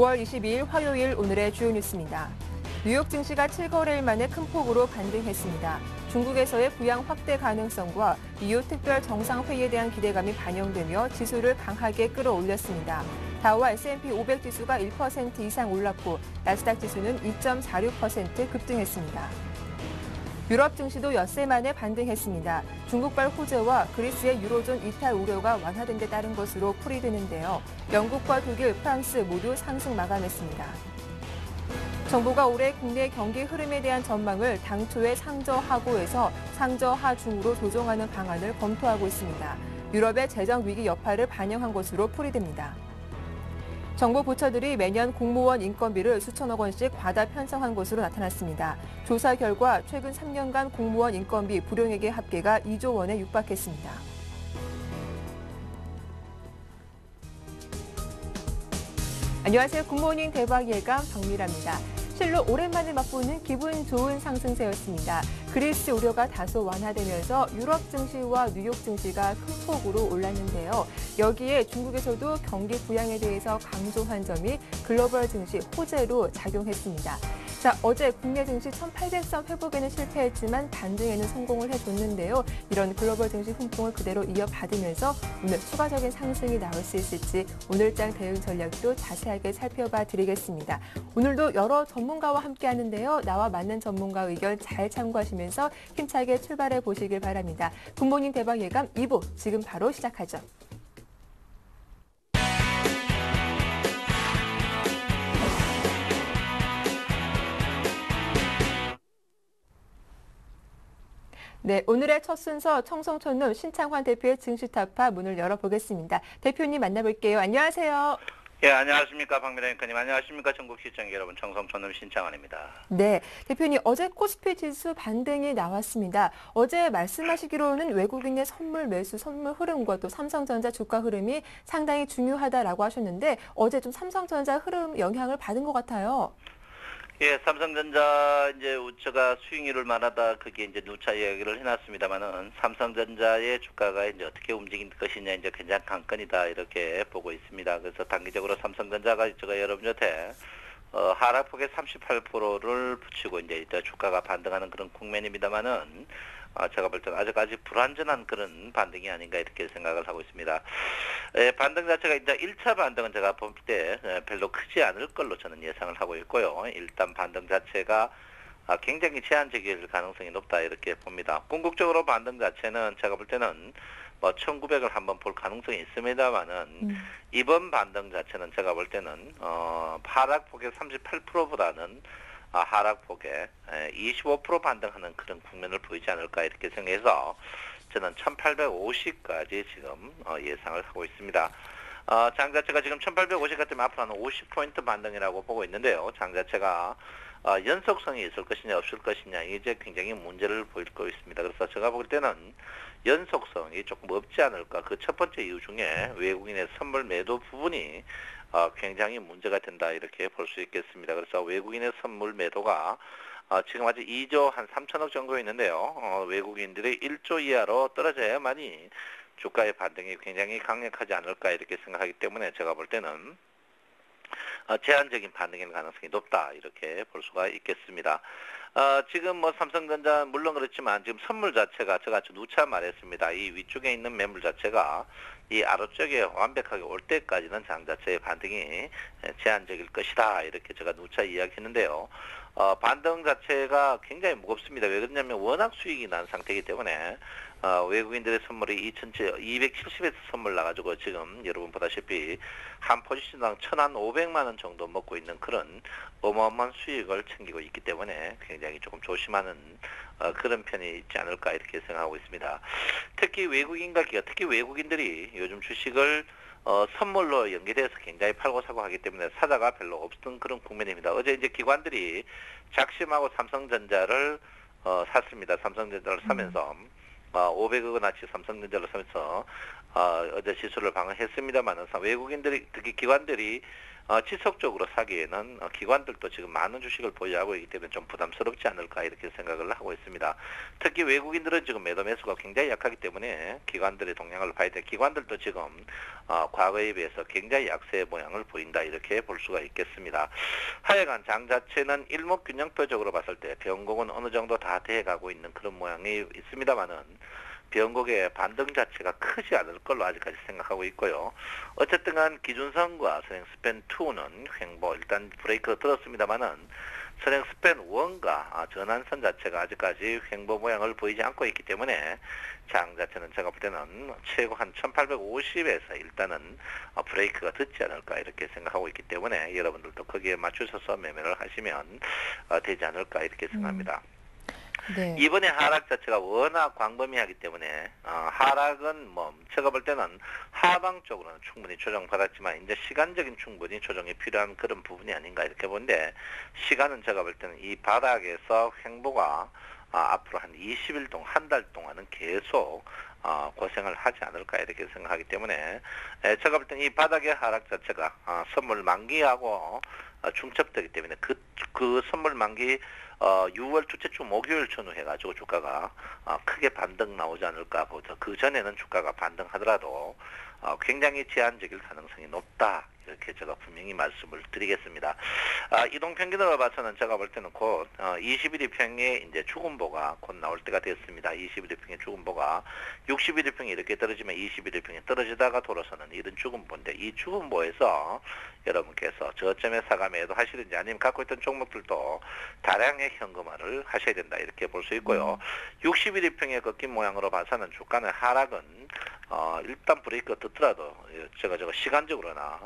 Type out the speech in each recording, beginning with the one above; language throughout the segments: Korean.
5월 22일 화요일 오늘의 주요 뉴스입니다. 뉴욕 증시가 7거래일 만에 큰 폭으로 반등했습니다. 중국에서의 부양 확대 가능성과 이후 특별 정상회의에 대한 기대감이 반영되며 지수를 강하게 끌어올렸습니다. 다우와 S&P 500 지수가 1% 이상 올랐고 나스닥 지수는 2.46% 급등했습니다. 유럽 증시도 엿새 만에 반등했습니다. 중국발 호재와 그리스의 유로존 이탈 우려가 완화된 데 따른 것으로 풀이되는데요. 영국과 독일, 프랑스 모두 상승 마감했습니다. 정부가 올해 국내 경기 흐름에 대한 전망을 당초의 상저하고에서 상저하중으로 조정하는 방안을 검토하고 있습니다. 유럽의 재정 위기 여파를 반영한 것으로 풀이됩니다. 정부 부처들이 매년 공무원 인건비를 수천억 원씩 과다 편성한 것으로 나타났습니다. 조사 결과 최근 3년간 공무원 인건비 불용액의 합계가 2조 원에 육박했습니다. 안녕하세요. 굿모닝 대박 예감 박미라입니다. 실로 오랜만에 맛보는 기분 좋은 상승세였습니다. 그리스 우려가 다소 완화되면서 유럽 증시와 뉴욕 증시가 큰 폭으로 올랐는데요. 여기에 중국에서도 경기 부양에 대해서 강조한 점이 글로벌 증시 호재로 작용했습니다. 자, 어제 국내 증시 1800선 회복에는 실패했지만 반등에는 성공을 해줬는데요. 이런 글로벌 증시 훈풍을 그대로 이어받으면서 오늘 추가적인 상승이 나올 수 있을지 오늘장 대응 전략도 자세하게 살펴봐 드리겠습니다. 오늘도 여러 전문가와 함께 하는데요. 나와 맞는 전문가 의견 잘 참고하시면서 힘차게 출발해 보시길 바랍니다. 굿모닝 대박 예감 2부 지금 바로 시작하죠. 네, 오늘의 첫 순서 청송촌룸 신창환 대표의 증시타파 문을 열어보겠습니다. 대표님 만나볼게요. 안녕하세요. 예, 안녕하십니까. 박미라 앵커님. 안녕하십니까. 전국 시청자 여러분. 청송촌룸 신창환입니다. 네, 대표님 어제 코스피 지수 반등이 나왔습니다. 어제 말씀하시기로는 외국인의 선물 매수, 선물 흐름과 또 삼성전자 주가 흐름이 상당히 중요하다라고 하셨는데 어제 좀 삼성전자 흐름 영향을 받은 것 같아요. 예, 삼성전자 이제 우처가 수익률을 말하다 그게 이제 누차 이야기를 해놨습니다만은 삼성전자의 주가가 이제 어떻게 움직일 것이냐 이제 굉장히 관건이다 이렇게 보고 있습니다. 그래서 단기적으로 삼성전자가 제가 여러분 곁에 하락폭의 38%를 붙이고 이제 주가가 반등하는 그런 국면입니다만은 제가 볼 때는 아직 불완전한 그런 반등이 아닌가 이렇게 생각을 하고 있습니다. 반등 자체가 이제 1차 반등은 제가 볼 때 별로 크지 않을 걸로 저는 예상을 하고 있고요. 일단 반등 자체가 굉장히 제한적일 가능성이 높다 이렇게 봅니다. 궁극적으로 반등 자체는 제가 볼 때는 뭐 1900을 한번 볼 가능성이 있습니다만은 이번 반등 자체는 제가 볼 때는 하락폭의 38%보다는 하락폭에 25% 반등하는 그런 국면을 보이지 않을까 이렇게 생각해서 저는 1850까지 지금 예상을 하고 있습니다. 장 자체가 지금 1850 같으면 앞으로 한 50포인트 반등이라고 보고 있는데요. 장 자체가 연속성이 있을 것이냐 없을 것이냐 이제 굉장히 문제를 보이고 있습니다. 그래서 제가 볼 때는 연속성이 조금 없지 않을까. 그 첫 번째 이유 중에 외국인의 선물 매도 부분이 굉장히 문제가 된다 이렇게 볼 수 있겠습니다. 그래서 외국인의 선물 매도가 지금 아직 2조 한 3천억 정도 있는데요. 외국인들이 1조 이하로 떨어져야만이 주가의 반등이 굉장히 강력하지 않을까 이렇게 생각하기 때문에 제가 볼 때는 제한적인 반등일 가능성이 높다 이렇게 볼 수가 있겠습니다. 지금 뭐 삼성전자 물론 그렇지만 지금 선물 자체가 제가 누차 말했습니다. 이 위쪽에 있는 매물 자체가 이 아래쪽에 완벽하게 올 때까지는 장 자체의 반등이 제한적일 것이다 이렇게 제가 누차 이야기했는데요. 반등 자체가 굉장히 무겁습니다. 왜 그러냐면 워낙 수익이 난 상태이기 때문에 외국인들의 선물이 270에서 선물 나가지고 지금 여러분 보다시피 한 포지션당 1,500만 원 정도 먹고 있는 그런 어마어마한 수익을 챙기고 있기 때문에 굉장히 조금 조심하는 그런 편이 있지 않을까 이렇게 생각하고 있습니다. 특히 외국인과 기업, 특히 외국인들이 요즘 주식을 선물로 연계돼서 굉장히 팔고 사고 하기 때문에 사자가 별로 없던 그런 국면입니다. 어제 이제 기관들이 작심하고 삼성전자를 샀습니다. 삼성전자를 사면서 500억 원어치 삼성전자를 사면서 어제 지수를 방어했습니다만 외국인들이 특히 기관들이 지속적으로 사기에는 기관들도 지금 많은 주식을 보유하고 있기 때문에 좀 부담스럽지 않을까 이렇게 생각을 하고 있습니다. 특히 외국인들은 지금 매도 매수가 굉장히 약하기 때문에 기관들의 동향을 봐야 돼. 기관들도 지금 과거에 비해서 굉장히 약세 모양을 보인다 이렇게 볼 수가 있겠습니다. 하여간 장 자체는 일목균형표적으로 봤을 때 변곡은 어느 정도 다 돼가고 있는 그런 모양이 있습니다만은 변곡의 반등 자체가 크지 않을 걸로 아직까지 생각하고 있고요. 어쨌든 간 기준선과 선행 스팬 2는 횡보 일단 브레이크가 들었습니다만은 선행 스팬 1과 전환선 자체가 아직까지 횡보 모양을 보이지 않고 있기 때문에 장 자체는 제가 볼 때는 최고 한 1850에서 일단은 브레이크가 듣지 않을까 이렇게 생각하고 있기 때문에 여러분들도 거기에 맞추셔서 매매를 하시면 되지 않을까 이렇게 생각합니다. 네. 이번에 하락 자체가 워낙 광범위하기 때문에 하락은 뭐 제가 볼 때는 하방 쪽으로는 충분히 조정받았지만 이제 시간적인 충분히 조정이 필요한 그런 부분이 아닌가 이렇게 보는데 시간은 제가 볼 때는 이 바닥에서 횡보가 앞으로 한 20일 동안 한 달 동안은 계속 고생을 하지 않을까 이렇게 생각하기 때문에 제가 볼 때는 이 바닥의 하락 자체가 선물 만기하고 중첩되기 때문에 그 선물 만기 6월 둘째 주 목요일 전후해가지고 주가가 크게 반등 나오지 않을까 보죠. 그 전에는 주가가 반등하더라도 굉장히 제한적일 가능성이 높다. 이렇게 제가 분명히 말씀을 드리겠습니다. 이동평균으로 봐서는 제가 볼 때는 곧 21일평의 이제 죽음보가 곧 나올 때가 됐습니다. 21일평의 죽음보가 61일평이 이렇게 떨어지면 21일평이 떨어지다가 돌아서는 이런 죽음보인데 이 죽음보에서 여러분께서 저점에 사가 매도 하시든지 아니면 갖고 있던 종목들도 다량의 현금화를 하셔야 된다 이렇게 볼 수 있고요. 61일평의 꺾인 모양으로 봐서는 주가는 하락은 일단 브레이크가 떴더라도 제가 시간적으로나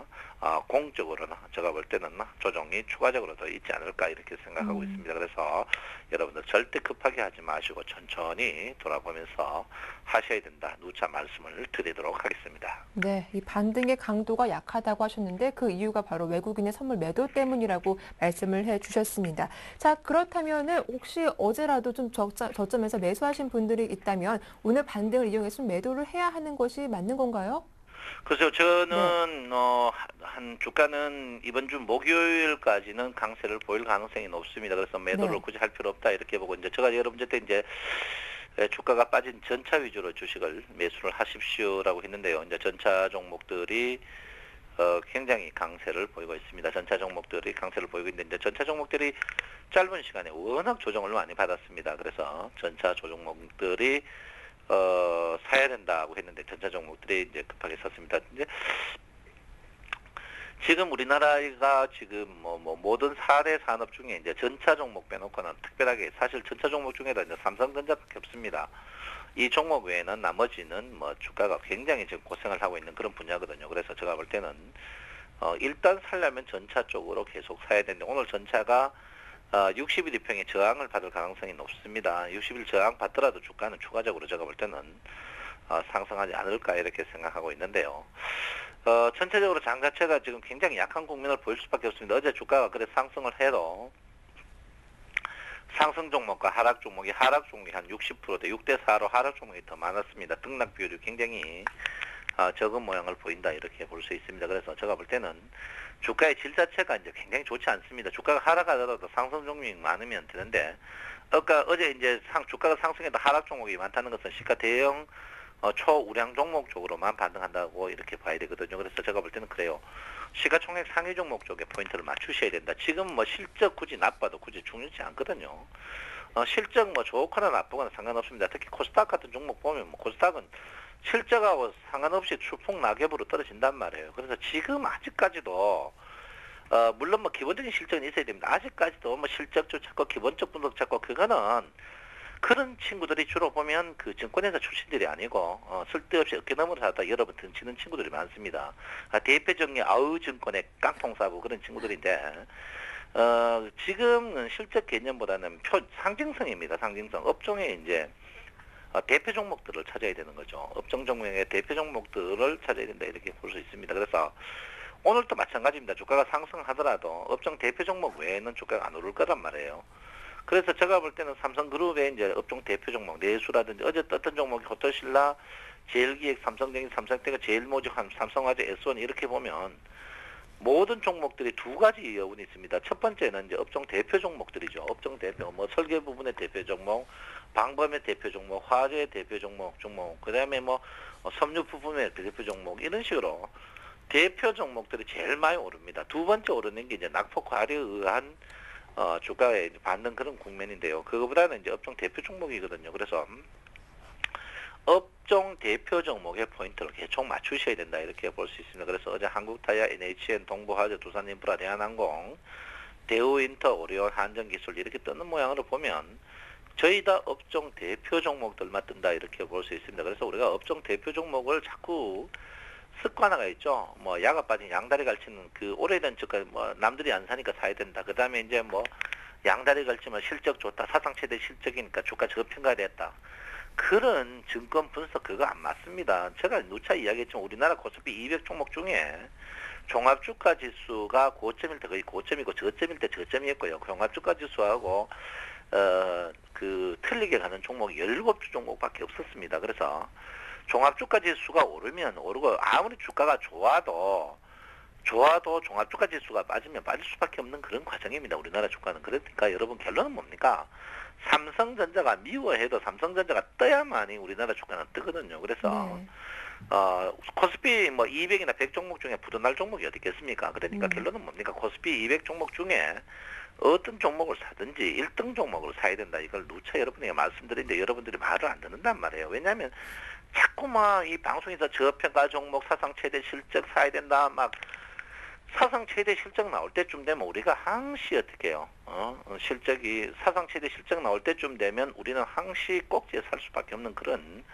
공적으로나 제가 볼 때는 조정이 추가적으로 더 있지 않을까 이렇게 생각하고 있습니다. 그래서 여러분들 절대 급하게 하지 마시고 천천히 돌아보면서 하셔야 된다. 누차 말씀을 드리도록 하겠습니다. 네, 이 반등의 강도가 약하다고 하셨는데 그 이유가 바로 외국인의 선물 매도 때문이라고 말씀을 해주셨습니다. 자, 그렇다면은 혹시 어제라도 좀 저점에서 매수하신 분들이 있다면 오늘 반등을 이용해서 좀 매도를 해야 하는 것이 맞는 건가요? 그래서 저는 한 주가는 이번 주 목요일까지는 강세를 보일 가능성이 높습니다. 그래서 매도를 굳이 할 필요 없다 이렇게 보고 이제 제가 여러분한테 이제 주가가 빠진 전차 위주로 주식을 매수를 하십시오라고 했는데요. 이제 전차 종목들이 굉장히 강세를 보이고 있습니다. 전차 종목들이 강세를 보이고 있는데 이제 전차 종목들이 짧은 시간에 워낙 조정을 많이 받았습니다. 그래서 전차 종목들이 사야 된다고 했는데 전차 종목들이 이제 급하게 샀습니다. 이제 지금 우리나라가 지금 모든 4대 산업 중에 이제 전차 종목 빼놓고는 특별하게 사실 전차 종목 중에도 이제 삼성전자밖에 없습니다. 이 종목 외에는 나머지는 주가가 굉장히 지금 고생을 하고 있는 그런 분야거든요. 그래서 제가 볼 때는 일단 살려면 전차 쪽으로 계속 사야 되는데 오늘 전차가 60일 이평의 저항을 받을 가능성이 높습니다. 60일 저항 받더라도 주가는 추가적으로 제가 볼 때는 상승하지 않을까 이렇게 생각하고 있는데요. 전체적으로 장 자체가 지금 굉장히 약한 국면을 보일 수밖에 없습니다. 어제 주가가 그래 상승을 해도 상승 종목과 하락 종목이 한 60%대 6대4로 하락 종목이 더 많았습니다. 등락 비율이 굉장히 적은 모양을 보인다 이렇게 볼 수 있습니다. 그래서 제가 볼 때는 주가의 질 자체가 이제 굉장히 좋지 않습니다. 주가가 하락하더라도 상승 종목이 많으면 되는데 어제 이제 주가가 상승해도 하락 종목이 많다는 것은 시가 대형 초우량 종목 쪽으로만 반등한다고 이렇게 봐야 되거든요. 그래서 제가 볼 때는 그래요. 시가총액 상위 종목 쪽에 포인트를 맞추셔야 된다. 지금 실적 굳이 나빠도 굳이 중요치 않거든요. 실적 좋거나 나쁘거나 상관없습니다. 특히 코스닥 같은 종목 보면 코스닥은 실적하고 상관없이 추풍 낙엽으로 떨어진단 말이에요. 그래서 지금 아직까지도 물론 기본적인 실적은 있어야 됩니다. 아직까지도 실적도 찾고 기본적 분석 찾고 그거는 그런 친구들이 주로 보면 그 증권회사 출신들이 아니고 쓸데없이 어깨너머로 살다 여러분 던치는 친구들이 많습니다. 대표적인 아우증권의 깡통사고 그런 친구들인데 지금은 실적 개념보다는 상징성입니다. 상징성. 업종의 이제 대표 종목들을 찾아야 되는 거죠. 업종 종목의 대표 종목들을 찾아야 된다 이렇게 볼 수 있습니다. 그래서 오늘도 마찬가지입니다. 주가가 상승하더라도 업종 대표 종목 외에는 주가가 안 오를 거란 말이에요. 그래서 제가 볼 때는 삼성그룹의 이제 업종 대표 종목 내수라든지 어제 떴던 종목이 호텔신라, 제일기획, 삼성전기, 삼성테크, 제일모직, 삼성화재, S1 이렇게 보면 모든 종목들이 두 가지 여운이 있습니다. 첫 번째는 이제 업종 대표 종목들이죠. 업종 대표, 뭐 설계 부분의 대표 종목, 방범의 대표 종목, 화재의 대표 종목, 그다음에 뭐 섬유 부품의 대표 종목 이런 식으로 대표 종목들이 제일 많이 오릅니다. 두 번째 오르는 게 이제 낙폭 과열에 의한 주가에 받는 그런 국면인데요. 그거보다는 이제 업종 대표 종목이거든요. 그래서 업종 대표 종목의 포인트를 계속 맞추셔야 된다 이렇게 볼 수 있습니다. 그래서 어제 한국타이어, NHN, 동부화재, 두산인프라, 대한항공, 대우인터, 오리온, 한전기술 이렇게 뜨는 모양으로 보면 저희 다 업종 대표 종목들만 뜬다 이렇게 볼 수 있습니다. 그래서 우리가 업종 대표 종목을 자꾸 습관화가 있죠. 뭐 야가 빠진 양다리 걸치는 그 오래된 주가 뭐 남들이 안 사니까 사야 된다. 그 다음에 이제 뭐 양다리 걸치면 실적 좋다. 사상 최대 실적이니까 주가 저평가됐다. 그런 증권 분석 그거 안 맞습니다. 제가 누차 이야기했지만 우리나라 코스피 200 종목 중에 종합주가 지수가 고점일 때 거의 고점이고 저점일 때 저점이었고요. 종합주가 지수하고 그 틀리게 가는 종목이 17주 종목밖에 없었습니다. 그래서 종합주가 지수가 오르면 오르고 아무리 주가가 좋아도 종합주가 지수가 빠지면 빠질 수밖에 없는 그런 과정입니다. 우리나라 주가는. 그러니까 여러분 결론은 뭡니까? 삼성전자가 미워해도 삼성전자가 떠야만이 우리나라 주가는 뜨거든요. 그래서 코스피 뭐 200이나 100 종목 중에 부도날 종목이 어디 있겠습니까? 그러니까 결론은 뭡니까? 코스피 200 종목 중에 어떤 종목을 사든지 1등 종목을 사야 된다. 이걸 누차 여러분에게 말씀드리는데 여러분들이 말을 안 듣는단 말이에요. 왜냐하면 자꾸만 이 방송에서 저평가 종목 사상 최대 실적 사야 된다. 막 사상 최대 실적 나올 때쯤 되면 우리가 항시 어떻게 해요? 실적이 사상 최대 실적 나올 때쯤 되면 우리는 항시 꼭지에 살 수밖에 없는 그런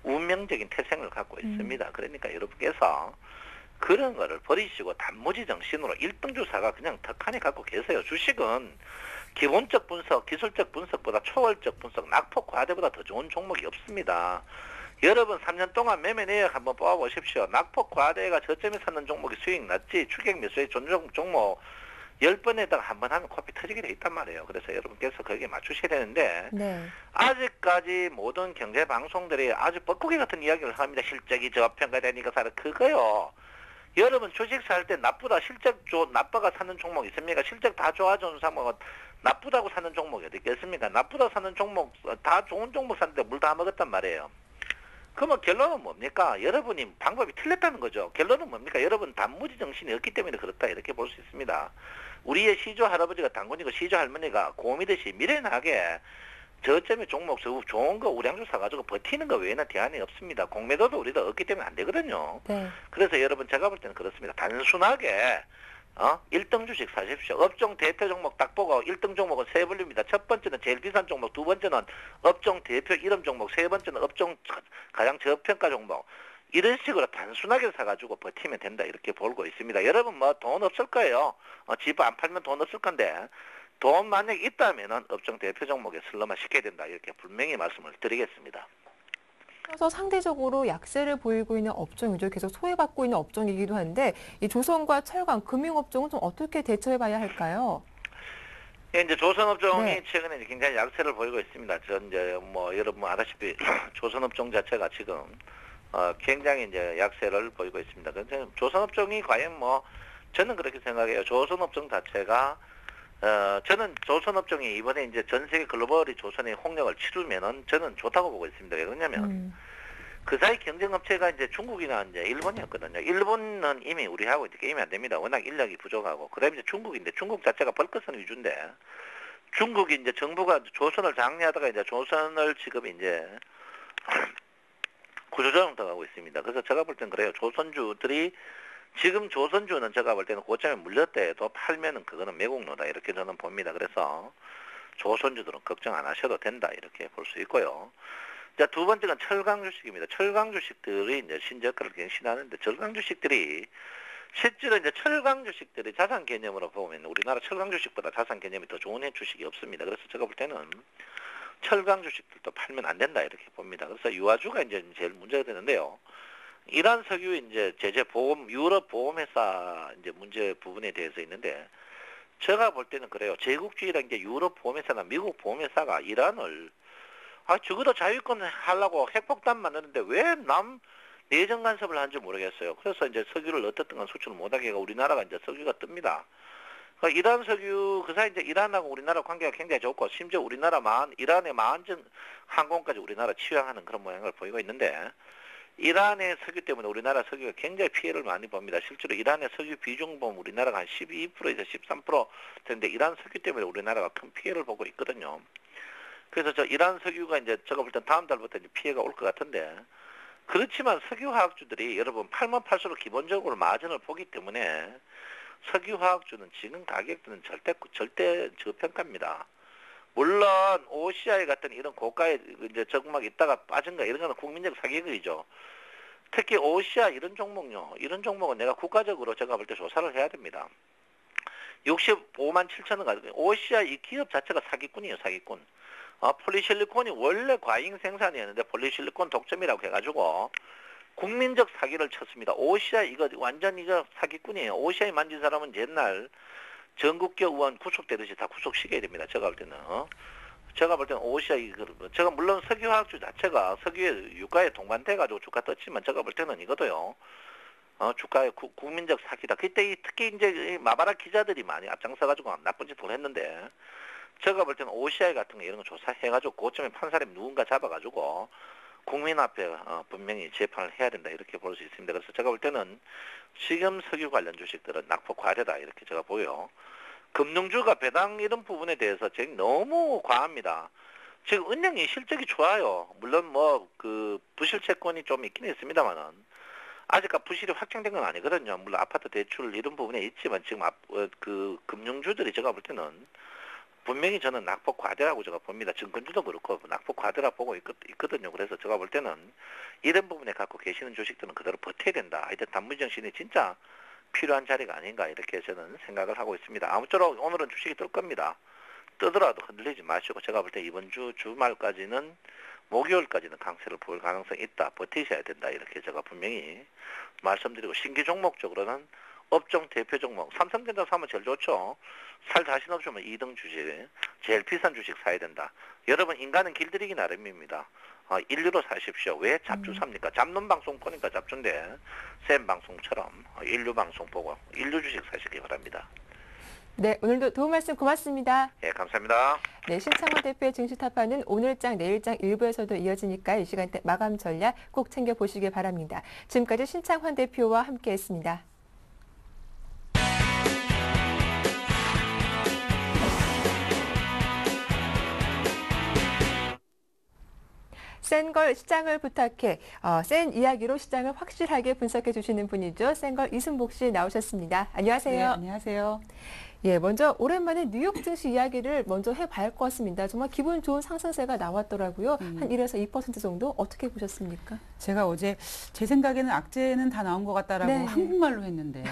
운명적인 태생을 갖고 있습니다. 그러니까 여러분께서 그런 거를 버리시고 단무지 정신으로 1등 주사가 그냥 턱하니 갖고 계세요. 주식은 기본적 분석, 기술적 분석보다 초월적 분석, 낙폭 과대보다 더 좋은 종목이 없습니다. 여러분 3년 동안 매매 내역 한번 뽑아보십시오. 낙폭 과대가 저점에 사는 종목이 수익 났지 추격 매수의 종목 10번에다가 한 번 하면 코피 터지게 돼 있단 말이에요. 그래서 여러분께서 거기에 맞추셔야 되는데 아직까지 모든 경제 방송들이 아주 뻐꾸기 같은 이야기를 합니다. 실적이 저평가되니까 사라. 그거요. 여러분 주식 살 때 나쁘다 실적 나빠가 사는 종목 있습니까? 실적 다 좋아져서 사면 나쁘다고 사는 종목이 어디 있겠습니까? 나쁘다 사는 종목 다 좋은 종목 샀는데 물 다 먹었단 말이에요. 그러면 결론은 뭡니까? 여러분이 방법이 틀렸다는 거죠. 결론은 뭡니까? 여러분 단무지 정신이 없기 때문에 그렇다 이렇게 볼 수 있습니다. 우리의 시조 할아버지가 당군이고 시조 할머니가 곰이듯이 미련하게 저점의 종목 좋은 거 우량주 사가지고 버티는 거 외에는 대안이 없습니다. 공매도도 우리도 없기 때문에 안 되거든요. 그래서 여러분 제가 볼 때는 그렇습니다. 단순하게 1등 주식 사십시오. 업종 대표 종목 딱 보고 1등 종목은 세 분류입니다. 첫 번째는 제일 비싼 종목, 두 번째는 업종 대표 이름 종목, 세 번째는 업종 가장 저평가 종목. 이런 식으로 단순하게 사가지고 버티면 된다 이렇게 보고 있습니다. 여러분 뭐 돈 없을 거예요. 집 안 팔면 돈 없을 건데 돈 만약에 있다면은 업종 대표 종목에 슬럼화 시켜야 된다 이렇게 분명히 말씀을 드리겠습니다. 그래서 상대적으로 약세를 보이고 있는 업종 위주로 계속 소외받고 있는 업종이기도 한데 이 조선과 철강, 금융업종은 좀 어떻게 대처해봐야 할까요? 예, 이제 조선업종이 최근에 굉장히 약세를 보이고 있습니다. 이제 뭐 여러분 아다시피 조선업종 자체가 지금 굉장히 이제 약세를 보이고 있습니다. 그런데 조선업종이 과연 뭐 저는 그렇게 생각해요. 조선업종 자체가 저는 조선업종이 이번에 이제 전 세계 글로벌이 조선의 홍역을 치르면은 저는 좋다고 보고 있습니다. 왜냐면 그 사이 경쟁업체가 이제 중국이나 이제 일본이었거든요. 일본은 이미 우리하고 이제 게임이 안 됩니다. 워낙 인력이 부족하고. 그다음에 이제 중국인데 중국 자체가 벌크선 위주인데 중국이 이제 정부가 조선을 장려하다가 이제 조선을 지금 이제 구조조정 당하고 있습니다. 그래서 제가 볼 땐 그래요. 조선주들이 지금 조선주는 제가 볼 때는 고점에 물렸다 해도 팔면은 그거는 매국노다 이렇게 저는 봅니다. 그래서 조선주들은 걱정 안 하셔도 된다 이렇게 볼 수 있고요. 자, 두 번째는 철강 주식입니다. 철강 주식들이 이제 신저가를 갱신하는데 철강 주식들이 실제로 이제 철강 주식들이 자산 개념으로 보면 우리나라 철강 주식보다 자산 개념이 더 좋은 주식이 없습니다. 그래서 제가 볼 때는 철강 주식들도 팔면 안 된다 이렇게 봅니다. 그래서 유아주가 이제 제일 문제가 되는데요. 이란 석유 이제 제재 보험 유럽 보험회사 이제 문제 부분에 대해서 있는데 제가 볼 때는 그래요. 제국주의란 게 유럽 보험회사나 미국 보험회사가 이란을 적어도 자유권 하려고 핵폭탄 만드는데 왜 내정 간섭을 한 줄 모르겠어요. 그래서 이제 석유를 어떻든 간 수출을 못하게 해가 우리나라가 이제 석유가 뜹니다. 그러니까 이란 석유 그 사이 이제 이란하고 우리나라 관계가 굉장히 좋고 심지어 이란의 마한정 항공까지 우리나라 취향하는 그런 모양을 보이고 있는데 이란의 석유 때문에 우리나라 석유가 굉장히 피해를 많이 봅니다. 실제로 이란의 석유 비중 보면 우리나라가 한 12%에서 13% 되는데 이란 석유 때문에 우리나라가 큰 피해를 보고 있거든요. 그래서 저 이란 석유가 이제 제가 볼 땐 다음 달부터 이제 피해가 올 것 같은데 그렇지만 석유화학주들이 여러분 팔면 팔수록 기본적으로 마진을 보기 때문에 석유화학주는 지금 가격들은 절대 저평가입니다. 물론 OCI 같은 이런 고가에 이제 적막 있다가 빠진 거 이런 거는 국민적 사기극이죠. 특히 OCI 이런 종목요. 이런 종목은 내가 국가적으로 제가 볼 때 조사를 해야 됩니다. 65만 7천 원 가지고 OCI 이 기업 자체가 사기꾼이에요. 사기꾼. 폴리실리콘이 원래 과잉 생산이었는데 폴리실리콘 독점이라고 해가지고 국민적 사기를 쳤습니다. OCI 이거 완전 이거 사기꾼이에요. OCI 만진 사람은 옛날 전국교 의원 구속되듯이 다 구속시켜야 됩니다. 제가 볼 때는. 제가 볼 때는 OCI, 제가 물론 석유화학주 자체가 석유의 유가에 동반돼가지고 주가 떴지만 제가 볼 때는 이것도요. 주가의 국민적 사기다. 그때 특히 이제 마바라 기자들이 많이 앞장서가지고 나쁜 짓을 했는데 제가 볼 때는 OCI 같은 거 이런 거 조사해가지고 고점에 판 사람이 누군가 잡아가지고 국민 앞에 분명히 재판을 해야 된다 이렇게 볼 수 있습니다. 그래서 제가 볼 때는 지금 석유 관련 주식들은 낙폭 과대다 이렇게 제가 보여요. 금융주가 배당 이런 부분에 대해서 지금 너무 과합니다. 지금 은행이 실적이 좋아요. 물론 뭐 그 부실 채권이 좀 있긴 있습니다만은 아직까지 부실이 확정된 건 아니거든요. 물론 아파트 대출 이런 부분에 있지만 지금 그 금융주들이 제가 볼 때는 분명히 저는 낙폭 과대라고 제가 봅니다. 증권주도 그렇고 낙폭 과대라 보고 있거든요. 그래서 제가 볼 때는 이런 부분에 갖고 계시는 주식들은 그대로 버텨야 된다. 하여튼 단무정신이 진짜 필요한 자리가 아닌가 이렇게 저는 생각을 하고 있습니다. 아무쪼록 오늘은 주식이 뜰 겁니다. 뜨더라도 흔들리지 마시고 제가 볼 때 이번 주말까지는 목요일까지는 강세를 보일 가능성이 있다. 버티셔야 된다. 이렇게 제가 분명히 말씀드리고 신규 종목 적으로는 업종 대표 종목 삼성전자 사면 제일 좋죠. 살 자신 없으면 2등 주식 제일 비싼 주식 사야 된다. 여러분 인간은 길들이기 나름입니다. 인류로 사십시오. 왜 잡주 삽니까? 잡는 방송 보니까 잡주인데 센 방송처럼 인류 방송 보고 인류 주식 사시기 바랍니다. 네, 오늘도 도움 말씀 고맙습니다. 예, 감사합니다. 네, 신창원 대표의 증시타파는 오늘장, 내일장 일부에서도 이어지니까 이 시간대 마감 전략 꼭 챙겨보시기 바랍니다. 지금까지 신창원 대표와 함께했습니다. 센걸 시장을 부탁해 센 이야기로 시장을 확실하게 분석해 주시는 분이죠. 센걸 이순복 씨 나오셨습니다. 안녕하세요. 네, 안녕하세요. 예, 먼저 오랜만에 뉴욕 증시 이야기를 먼저 해봐야 할 것 같습니다. 정말 기분 좋은 상승세가 나왔더라고요. 한 1에서 2% 정도 어떻게 보셨습니까? 제가 어제 제 생각에는 악재는 다 나온 것 같다라고 네. 한국말로 했는데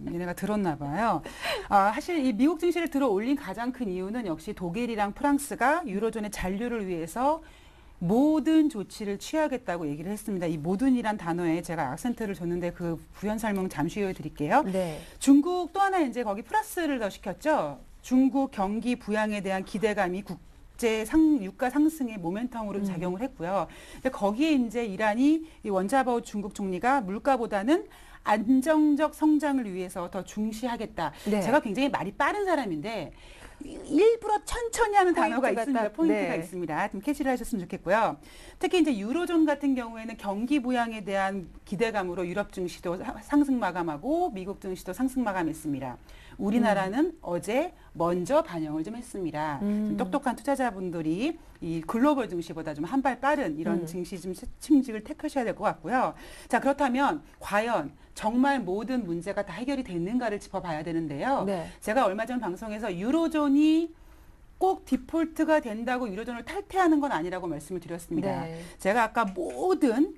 얘네가 들었나 봐요. 사실 이 미국 증시를 들어 올린 가장 큰 이유는 역시 독일이랑 프랑스가 유로존의 잔류를 위해서 모든 조치를 취하겠다고 얘기를 했습니다. 이 모든이란 단어에 제가 악센트를 줬는데 그 부연 설명 잠시 후에 드릴게요. 네. 중국 또 하나 이제 거기 플러스를 더 시켰죠. 중국 경기 부양에 대한 기대감이 유가 상승의 모멘텀으로 작용을 했고요. 근데 거기에 이제 이란이 이 원자바오 중국 총리가 물가보다는 안정적 성장을 위해서 더 중시하겠다. 네. 제가 굉장히 말이 빠른 사람인데 일부러 천천히 하는 단어가 있습니다. 포인트가 네. 있습니다. 좀 캐치를 하셨으면 좋겠고요. 특히 이제 유로존 같은 경우에는 경기 부양에 대한 기대감으로 유럽 증시도 상승 마감하고 미국 증시도 상승 마감했습니다. 우리나라는 어제 먼저 반영을 좀 했습니다. 좀 똑똑한 투자자분들이 이 글로벌 증시보다 좀 한 발 빠른 이런 증시 좀 침직을 택하셔야 될 것 같고요. 자, 그렇다면 과연 정말 모든 문제가 다 해결이 됐는가를 짚어봐야 되는데요. 네. 제가 얼마 전 방송에서 유로존이 꼭 디폴트가 된다고 유로존을 탈퇴하는 건 아니라고 말씀을 드렸습니다. 네. 제가 아까 모든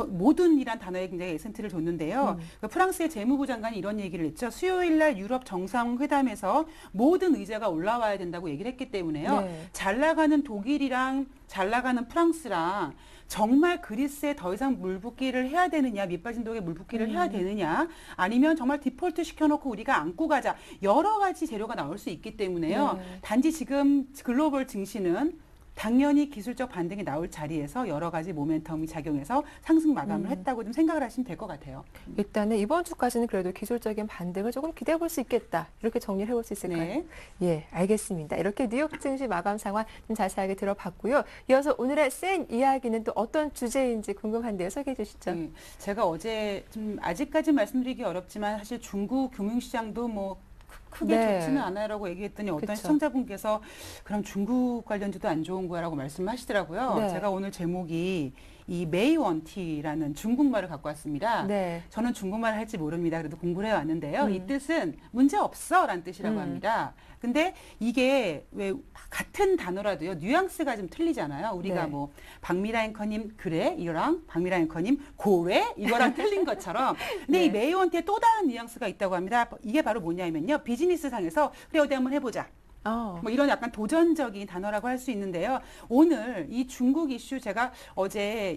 모든이란 단어에 굉장히 에센트를 줬는데요. 프랑스의 재무부 장관이 이런 얘기를 했죠. 수요일 날 유럽 정상회담에서 모든 의제가 올라와야 된다고 얘기를 했기 때문에요. 네. 잘 나가는 독일이랑 잘 나가는 프랑스랑 정말 그리스에 더 이상 물붓기를 해야 되느냐, 밑빠진 독에 물붓기를 해야 되느냐, 아니면 정말 디폴트 시켜놓고 우리가 안고 가자. 여러 가지 재료가 나올 수 있기 때문에요. 네. 단지 지금 글로벌 증시는 당연히 기술적 반등이 나올 자리에서 여러 가지 모멘텀이 작용해서 상승 마감을 했다고 좀 생각을 하시면 될 것 같아요. 일단은 이번 주까지는 그래도 기술적인 반등을 조금 기대해 볼 수 있겠다. 이렇게 정리를 해볼 수 있을까요? 네. 예, 알겠습니다. 이렇게 뉴욕 증시 마감 상황 좀 자세하게 들어봤고요. 이어서 오늘의 센 이야기는 또 어떤 주제인지 궁금한데요. 소개해 주시죠. 네. 제가 어제 좀 아직까지 말씀드리기 어렵지만 사실 중국 금융시장도 뭐 크게 네. 좋지는 않아요라고 얘기했더니 어떤 그쵸. 시청자분께서 그럼 중국 관련주도 안 좋은 거야라고 말씀하시더라고요. 네. 제가 오늘 제목이 이 메이원티라는 중국말을 갖고 왔습니다. 네. 저는 중국말을 할지 모릅니다. 그래도 공부를 해왔는데요. 음. 이 뜻은 문제 없어라는 뜻이라고 합니다. 근데 이게 왜 같은 단어라도요 뉘앙스가 좀 틀리잖아요. 우리가 네. 뭐 박미라 앵커님 그래 이거랑 박미라 앵커님 고래 이거랑 틀린 것처럼. 근데 네. 이 메이원티에 또 다른 뉘앙스가 있다고 합니다. 이게 바로 뭐냐면요 비즈니스상에서 그래 어디 한번 해보자. 뭐 이런 약간 도전적인 단어라고 할 수 있는데요. 오늘 이 중국 이슈 제가 어제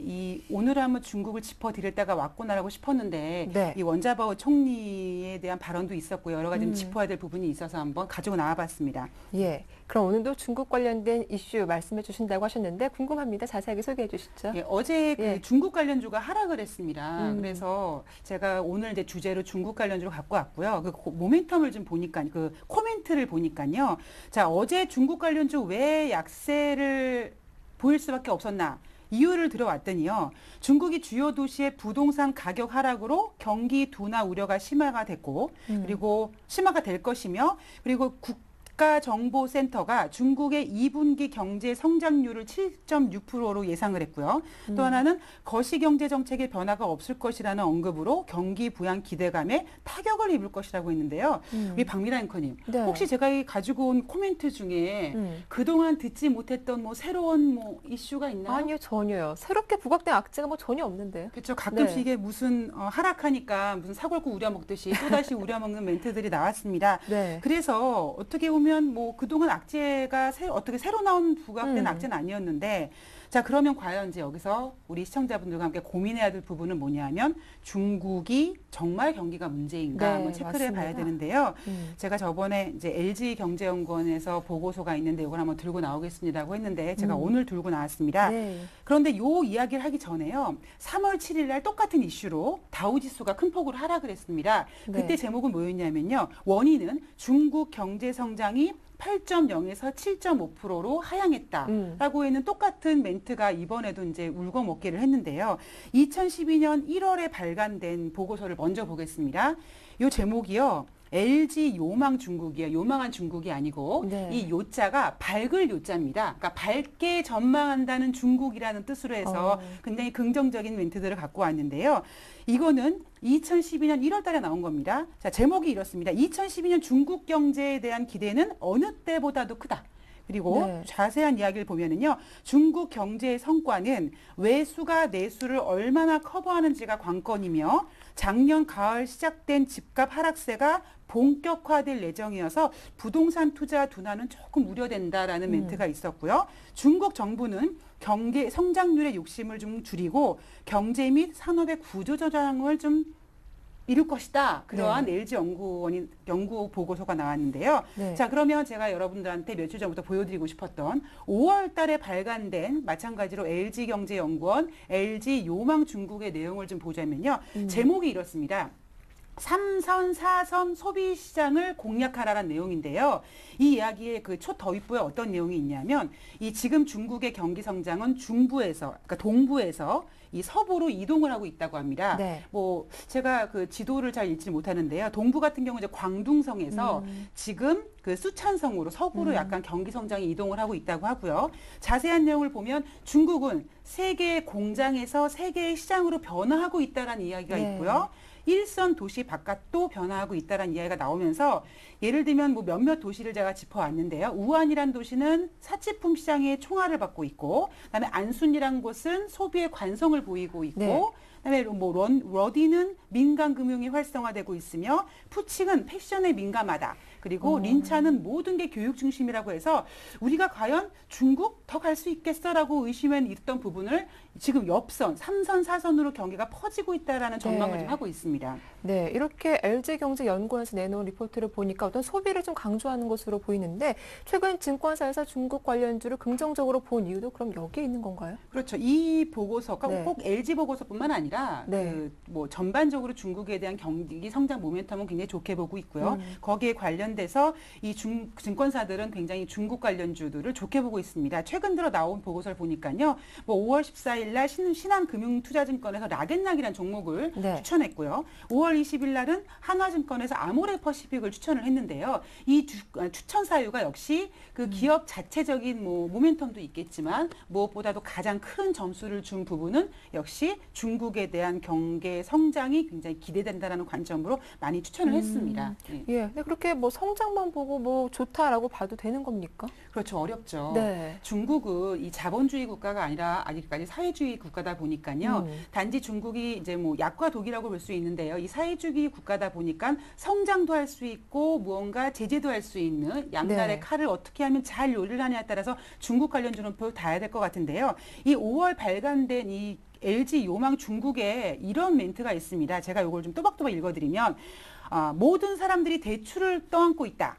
오늘 한번 중국을 짚어드릴 때가 왔구나라고 싶었는데 네. 이 원자바오 총리에 대한 발언도 있었고 여러 가지 좀 짚어야 될 부분이 있어서 한번 가지고 나와봤습니다. 예. 그럼 오늘도 중국 관련된 이슈 말씀해 주신다고 하셨는데 궁금합니다. 자세하게 소개해 주시죠. 예, 어제 그 예. 중국 관련주가 하락을 했습니다. 그래서 제가 오늘 이제 주제로 중국 관련주를 갖고 왔고요. 그 모멘텀을 좀 보니까 그 코멘트를 보니까요. 자, 어제 중국 관련주 왜 약세를 보일 수밖에 없었나? 이유를 들어왔더니요. 중국이 주요 도시의 부동산 가격 하락으로 경기 둔화 우려가 심화가 됐고, 그리고 심화가 될 것이며, 그리고 국가정보센터가 중국의 2분기 경제 성장률을 7.6%로 예상을 했고요. 또 하나는 거시경제 정책의 변화가 없을 것이라는 언급으로 경기 부양 기대감에 타격을 입을 것이라고 했는데요. 우리 박미라 앵커님, 네. 혹시 제가 가지고 온 코멘트 중에 그동안 듣지 못했던 뭐 새로운 뭐 이슈가 있나요? 아니요, 전혀요. 새롭게 부각된 악재가 뭐 전혀 없는데요. 그렇죠. 가끔씩 네. 이게 무슨 하락하니까 무슨 사골국 우려먹듯이 또다시 우려먹는 멘트들이 나왔습니다. 네. 그래서 어떻게 보면 뭐 그동안 악재가 어떻게 새로 나온 부각된 악재는 아니었는데 자 그러면 과연 이제 여기서 우리 시청자분들과 함께 고민해야 될 부분은 뭐냐면 중국이 정말 경기가 문제인가 네, 한번 체크를 해봐야 맞습니다. 되는데요. 제가 저번에 이제 LG경제연구원에서 보고서가 있는데 이걸 한번 들고 나오겠습니다고 했는데 제가 오늘 들고 나왔습니다. 네. 그런데 요 이야기를 하기 전에요. 3월 7일 날 똑같은 이슈로 다우지수가 큰 폭으로 하락을 했습니다. 그때 네. 제목은 뭐였냐면요. 원인은 중국 경제 성장이 8.0에서 7.5%로 하향했다라고 하는 똑같은 멘트가 이번에도 이제 울고 먹기를 했는데요. 2012년 1월에 발간된 보고서를 먼저 보겠습니다. 요 제목이요. LG 요망 중국이에요. 요망한 중국이 아니고 네. 이 요자가 밝을 요자입니다. 그러니까 밝게 전망한다는 중국이라는 뜻으로 해서 굉장히 긍정적인 멘트들을 갖고 왔는데요. 이거는 2012년 1월 달에 나온 겁니다. 자, 제목이 이렇습니다. 2012년 중국 경제에 대한 기대는 어느 때보다도 크다. 그리고 네. 자세한 이야기를 보면은요, 중국 경제의 성과는 외수가 내수를 얼마나 커버하는지가 관건이며 작년 가을 시작된 집값 하락세가 본격화될 예정이어서 부동산 투자 둔화는 조금 우려된다라는 멘트가 있었고요. 중국 정부는 경제 성장률의 욕심을 좀 줄이고 경제 및 산업의 구조조정을 좀 이룰 것이다. 그러한 LG 연구원이 연구 보고서가 나왔는데요. 네. 자, 그러면 제가 여러분들한테 며칠 전부터 보여드리고 싶었던 5월 달에 발간된 마찬가지로 LG경제연구원, LG 요망 중국의 내용을 좀 보자면요. 제목이 이렇습니다. 3선, 4선 소비 시장을 공략하라는 내용인데요. 이 이야기의 그 초더위부에 어떤 내용이 있냐면 이 지금 중국의 경기 성장은 중부에서 그러니까 동부에서 이 서부로 이동을 하고 있다고 합니다. 네. 뭐 제가 그 지도를 잘 읽지 못하는데요. 동부 같은 경우 이제 광둥성에서 지금 그 수찬성으로 서부로 약간 경기 성장이 이동을 하고 있다고 하고요. 자세한 내용을 보면 중국은 세계의 공장에서 세계의 시장으로 변화하고 있다라는 이야기가 네. 있고요. 일선 도시 바깥도 변화하고 있다는 이야기가 나오면서 예를 들면 뭐 몇몇 도시를 제가 짚어왔는데요. 우한이라는 도시는 사치품 시장의 총알을 받고 있고, 그다음에 안순이라는 곳은 소비의 관성을 보이고 있고, 네. 그다음에 뭐 러디는 민간 금융이 활성화되고 있으며 푸칭은 패션에 민감하다. 그리고 린차는 모든 게 교육 중심이라고 해서 우리가 과연 중국 더 갈 수 있겠어라고 의심에 있던 부분을 지금 옆선, 3선, 4선으로 경기가 퍼지고 있다라는 전망을 네. 좀 하고 있습니다. 네, 이렇게 LG경제연구원에서 내놓은 리포트를 보니까 어떤 소비를 좀 강조하는 것으로 보이는데 최근 증권사에서 중국 관련주를 긍정적으로 본 이유도 그럼 여기에 있는 건가요? 그렇죠. 이 보고서가 네. 꼭 LG 보고서뿐만 아니라 네. 뭐 전반적으로 중국에 대한 경기 성장 모멘텀은 굉장히 좋게 보고 있고요. 거기에 관련돼서 이 증권사들은 굉장히 중국 관련주들을 좋게 보고 있습니다. 최근 들어 나온 보고서를 보니까요. 뭐 5월 14일 날 신한금융투자증권에서 락앤락이라는 종목을 네. 추천했고요. 5월 20일 날은 한화증권에서 아모레퍼시픽을 추천을 했는데요. 이 추천 사유가 역시 그 기업 자체적인 뭐 모멘텀도 있겠지만 무엇보다도 가장 큰 점수를 준 부분은 역시 중국에 대한 경제 성장이 굉장히 기대된다라는 관점으로 많이 추천을 했습니다. 예. 예, 근데 그렇게 뭐 성장만 보고 뭐 좋다라고 봐도 되는 겁니까? 그렇죠. 어렵죠. 네. 중국은 이 자본주의 국가가 아니라 아직까지 사회주의 국가다 보니까요. 단지 중국이 이제 뭐 약과 독이라고 볼 수 있는데요. 이 사회주의 국가다 보니까 성장도 할 수 있고 무언가 제재도 할 수 있는 양날의 네. 칼을 어떻게 하면 잘 요리를 하냐에 따라서 중국 관련주는 봐야 될 것 같은데요. 이 5월 발간된 이 LG 요망 중국에 이런 멘트가 있습니다. 제가 이걸 좀 또박또박 읽어드리면 모든 사람들이 대출을 떠안고 있다.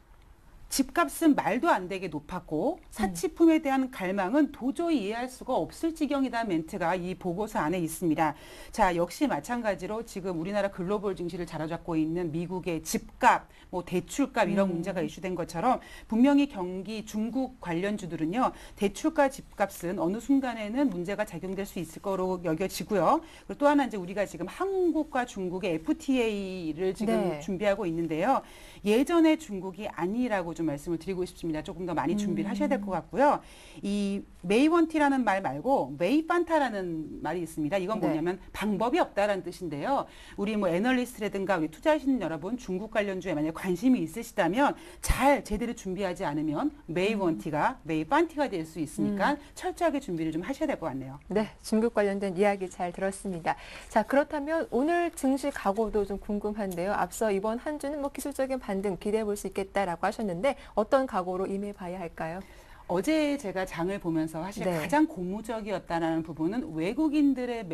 집값은 말도 안 되게 높았고 사치품에 대한 갈망은 도저히 이해할 수가 없을 지경이다 멘트가 이 보고서 안에 있습니다. 자, 역시 마찬가지로 지금 우리나라 글로벌 증시를 자로잡고 있는 미국의 집값, 뭐 대출값 이런 문제가 이슈된 것처럼 분명히 경기 중국 관련주들은요. 대출과 집값은 어느 순간에는 문제가 작용될 수 있을 거로 여겨지고요. 그리고 또 하나 이제 우리가 지금 한국과 중국의 FTA를 지금 네. 준비하고 있는데요. 예전의 중국이 아니라고 좀 말씀을 드리고 싶습니다. 조금 더 많이 준비를 하셔야 될 것 같고요. 이 메이원티라는 말 말고 메이판타라는 말이 있습니다. 이건 네. 뭐냐면 방법이 없다라는 뜻인데요. 우리 뭐 애널리스트라든가 우리 투자하시는 여러분 중국 관련주에 만약 관심이 있으시다면 잘 제대로 준비하지 않으면 메이원티가 메이판티가 될 수 있으니까 철저하게 준비를 좀 하셔야 될 것 같네요. 네, 중국 관련된 이야기 잘 들었습니다. 자, 그렇다면 오늘 증시 각오도 좀 궁금한데요. 앞서 이번 한 주는 뭐 기술적인 반등 기대해 볼 수 있겠다라고 하셨는데 어떤 각오로 임해봐야 할까요? 어제 제가 장을 보면서 사실 네. 가장 고무적이었다는 부분은 외국인들의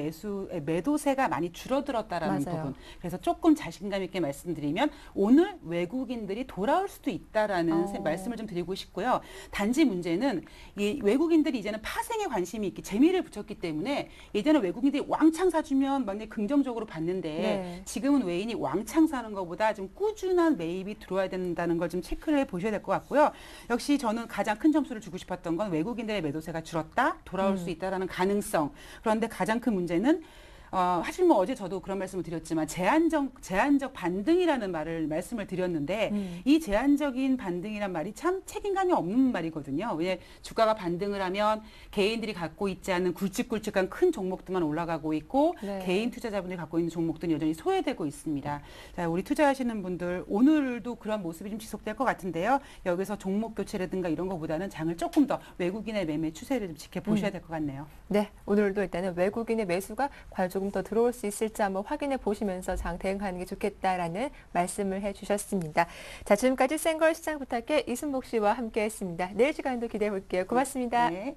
매도세가 많이 줄어들었다라는 맞아요. 부분. 그래서 조금 자신감 있게 말씀드리면 오늘 외국인들이 돌아올 수도 있다라는 말씀을 좀 드리고 싶고요. 단지 문제는 이 외국인들이 이제는 파생에 관심이 있기 재미를 붙였기 때문에 예전에 외국인들이 왕창 사주면 많이 긍정적으로 봤는데 네. 지금은 외인이 왕창 사는 것보다 좀 꾸준한 매입이 들어와야 된다는 걸 좀 체크를 해 보셔야 될 것 같고요. 역시 저는 가장 큰 점수를 주고 싶었던 건 외국인들의 매도세가 줄었다, 돌아올 수 있다라는 가능성. 그런데 가장 큰 문제는 사실 뭐 어제 저도 그런 말씀을 드렸지만 제한적 반등이라는 말씀을 드렸는데 이 제한적인 반등이란 말이 참 책임감이 없는 말이거든요. 왜 주가가 반등을 하면 개인들이 갖고 있지 않은 굵직굵직한 큰 종목들만 올라가고 있고 네. 개인 투자자분들이 갖고 있는 종목들은 여전히 소외되고 있습니다. 자, 우리 투자하시는 분들 오늘도 그런 모습이 좀 지속될 것 같은데요. 여기서 종목 교체라든가 이런 것보다는 장을 조금 더 외국인의 매매 추세를 좀 지켜보셔야 될 것 같네요. 네, 오늘도 일단은 외국인의 매수가 과연 조금 더 들어올 수 있을지 한번 확인해 보시면서 장 대응하는 게 좋겠다라는 말씀을 해주셨습니다. 자, 지금까지 센걸 시장 부탁해 이순복 씨와 함께했습니다. 내일 시간도 기대해 볼게요. 고맙습니다. 네.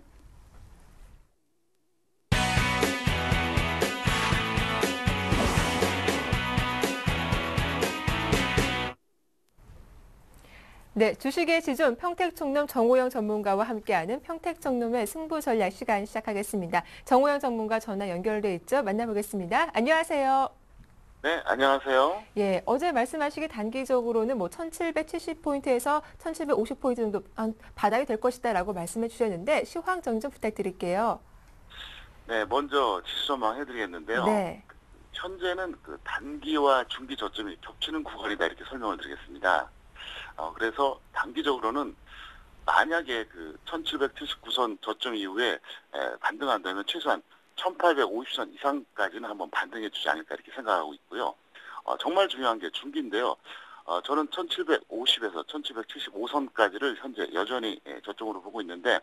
네, 주식의 지존 평택총놈 정호영 전문가와 함께하는 평택총놈의 승부 전략 시간 시작하겠습니다. 정호영 전문가 전화 연결돼 있죠? 만나보겠습니다. 안녕하세요. 네, 안녕하세요. 예, 어제 말씀하시기 단기적으로는 뭐 1770포인트에서 1750포인트 정도 바닥이 될 것이다라고 말씀해 주셨는데 시황 정리 좀 부탁드릴게요. 네, 먼저 지수 전망 해드리겠는데요. 네. 현재는 그 단기와 중기 저점이 겹치는 구간이다 이렇게 설명을 드리겠습니다. 그래서 단기적으로는 만약에 그 1779선 저점 이후에 반등한다면 최소한 1850선 이상까지는 한번 반등해 주지 않을까 이렇게 생각하고 있고요. 정말 중요한 게 중기인데요. 저는 1750에서 1775선까지를 현재 여전히 저점으로 보고 있는데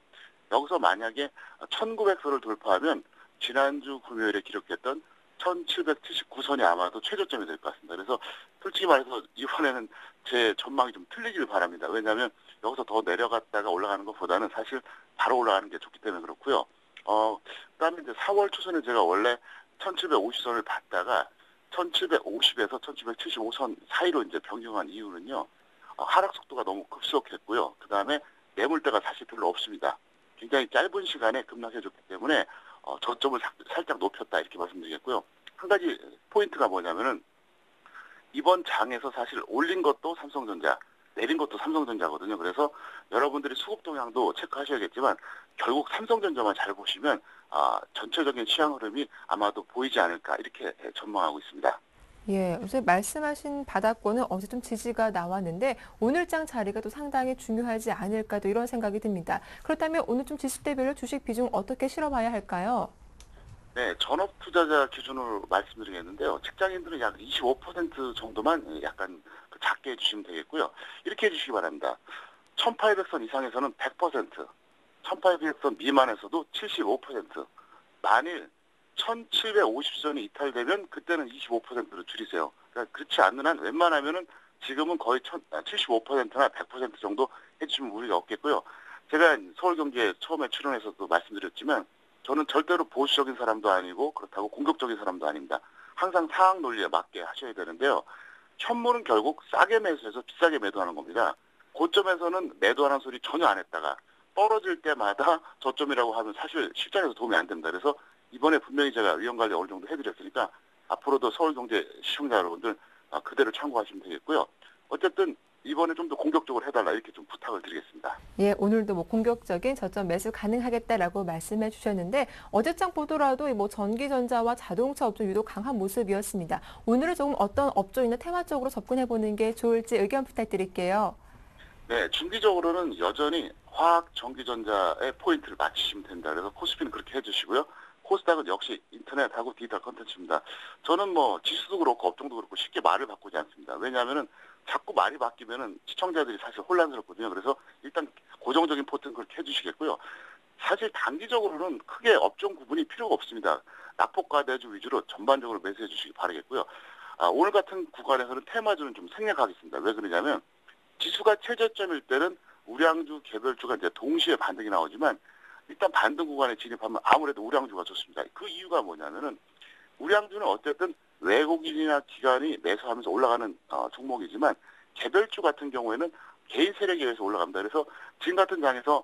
여기서 만약에 1900선을 돌파하면 지난주 금요일에 기록했던 1779선이 아마도 최저점이 될 것 같습니다. 그래서 솔직히 말해서 이번에는 제 전망이 좀 틀리길 바랍니다. 왜냐하면 여기서 더 내려갔다가 올라가는 것보다는 사실 바로 올라가는 게 좋기 때문에 그렇고요. 그다음에 이제 4월 초선에 제가 원래 1750선을 봤다가 1750에서 1775선 사이로 이제 변경한 이유는요. 하락 속도가 너무 급속했고요. 그다음에 매물대가 사실 별로 없습니다. 굉장히 짧은 시간에 급락해줬기 때문에 저점을 살짝 높였다 이렇게 말씀드리겠고요. 한 가지 포인트가 뭐냐면은 이번 장에서 사실 올린 것도 삼성전자, 내린 것도 삼성전자거든요. 그래서 여러분들이 수급 동향도 체크하셔야겠지만 결국 삼성전자만 잘 보시면 전체적인 시장 흐름이 아마도 보이지 않을까 이렇게 전망하고 있습니다. 예, 어제 말씀하신 바닥권은 어제 좀 지지가 나왔는데 오늘장 자리가 또 상당히 중요하지 않을까 또 이런 생각이 듭니다. 그렇다면 오늘 좀 지수대별로 주식 비중 어떻게 실어봐야 할까요? 네, 전업 투자자 기준으로 말씀드리겠는데요. 직장인들은 약 25% 정도만 약간 작게 해주시면 되겠고요. 이렇게 해주시기 바랍니다. 1800선 이상에서는 100%, 1800선 미만에서도 75%, 만일 1750선이 이탈되면 그때는 25%로 줄이세요. 그러니까 그렇지 않는 한 웬만하면은 지금은 거의 75%나 100% 정도 해주시면 무리가 없겠고요. 제가 서울경제 처음에 출연해서도 말씀드렸지만 저는 절대로 보수적인 사람도 아니고 그렇다고 공격적인 사람도 아닙니다. 항상 상황 논리에 맞게 하셔야 되는데요. 현물은 결국 싸게 매수해서 비싸게 매도하는 겁니다. 고점에서는 매도하는 소리 전혀 안 했다가 떨어질 때마다 저점이라고 하면 사실 실전에서 도움이 안 됩니다. 그래서 이번에 분명히 제가 위험관리 어느 정도 해드렸으니까 앞으로도 서울경제 시청자 여러분들 그대로 참고하시면 되겠고요. 어쨌든 이번에 좀 더 공격적으로 해달라 이렇게 좀 부탁을 드리겠습니다. 예, 오늘도 뭐 공격적인 저점 매수 가능하겠다라고 말씀해 주셨는데 어제장 보더라도 뭐 전기전자와 자동차 업종 유독 강한 모습이었습니다. 오늘은 조금 어떤 업종이나 테마적으로 접근해 보는 게 좋을지 의견 부탁드릴게요. 네, 중기적으로는 여전히 화학, 전기전자의 포인트를 맞추시면 된다. 그래서 코스피는 그렇게 해주시고요. 코스닥은 역시 인터넷하고 디지털 컨텐츠입니다. 저는 뭐 지수도 그렇고 업종도 그렇고 쉽게 말을 바꾸지 않습니다. 왜냐하면은 자꾸 말이 바뀌면은 시청자들이 사실 혼란스럽거든요. 그래서 일단 고정적인 포트는 그렇게 해주시겠고요. 사실 단기적으로는 크게 업종 구분이 필요가 없습니다. 낙폭과대주 위주로 전반적으로 매수해 주시기 바라겠고요. 오늘 같은 구간에서는 테마주는 좀 생략하겠습니다. 왜 그러냐면 지수가 최저점일 때는 우량주, 개별주가 이제 동시에 반등이 나오지만 일단 반등 구간에 진입하면 아무래도 우량주가 좋습니다. 그 이유가 뭐냐면은 우량주는 어쨌든 외국인이나 기관이 매수하면서 올라가는 종목이지만 개별주 같은 경우에는 개인 세력에 의해서 올라갑니다. 그래서 지금 같은 장에서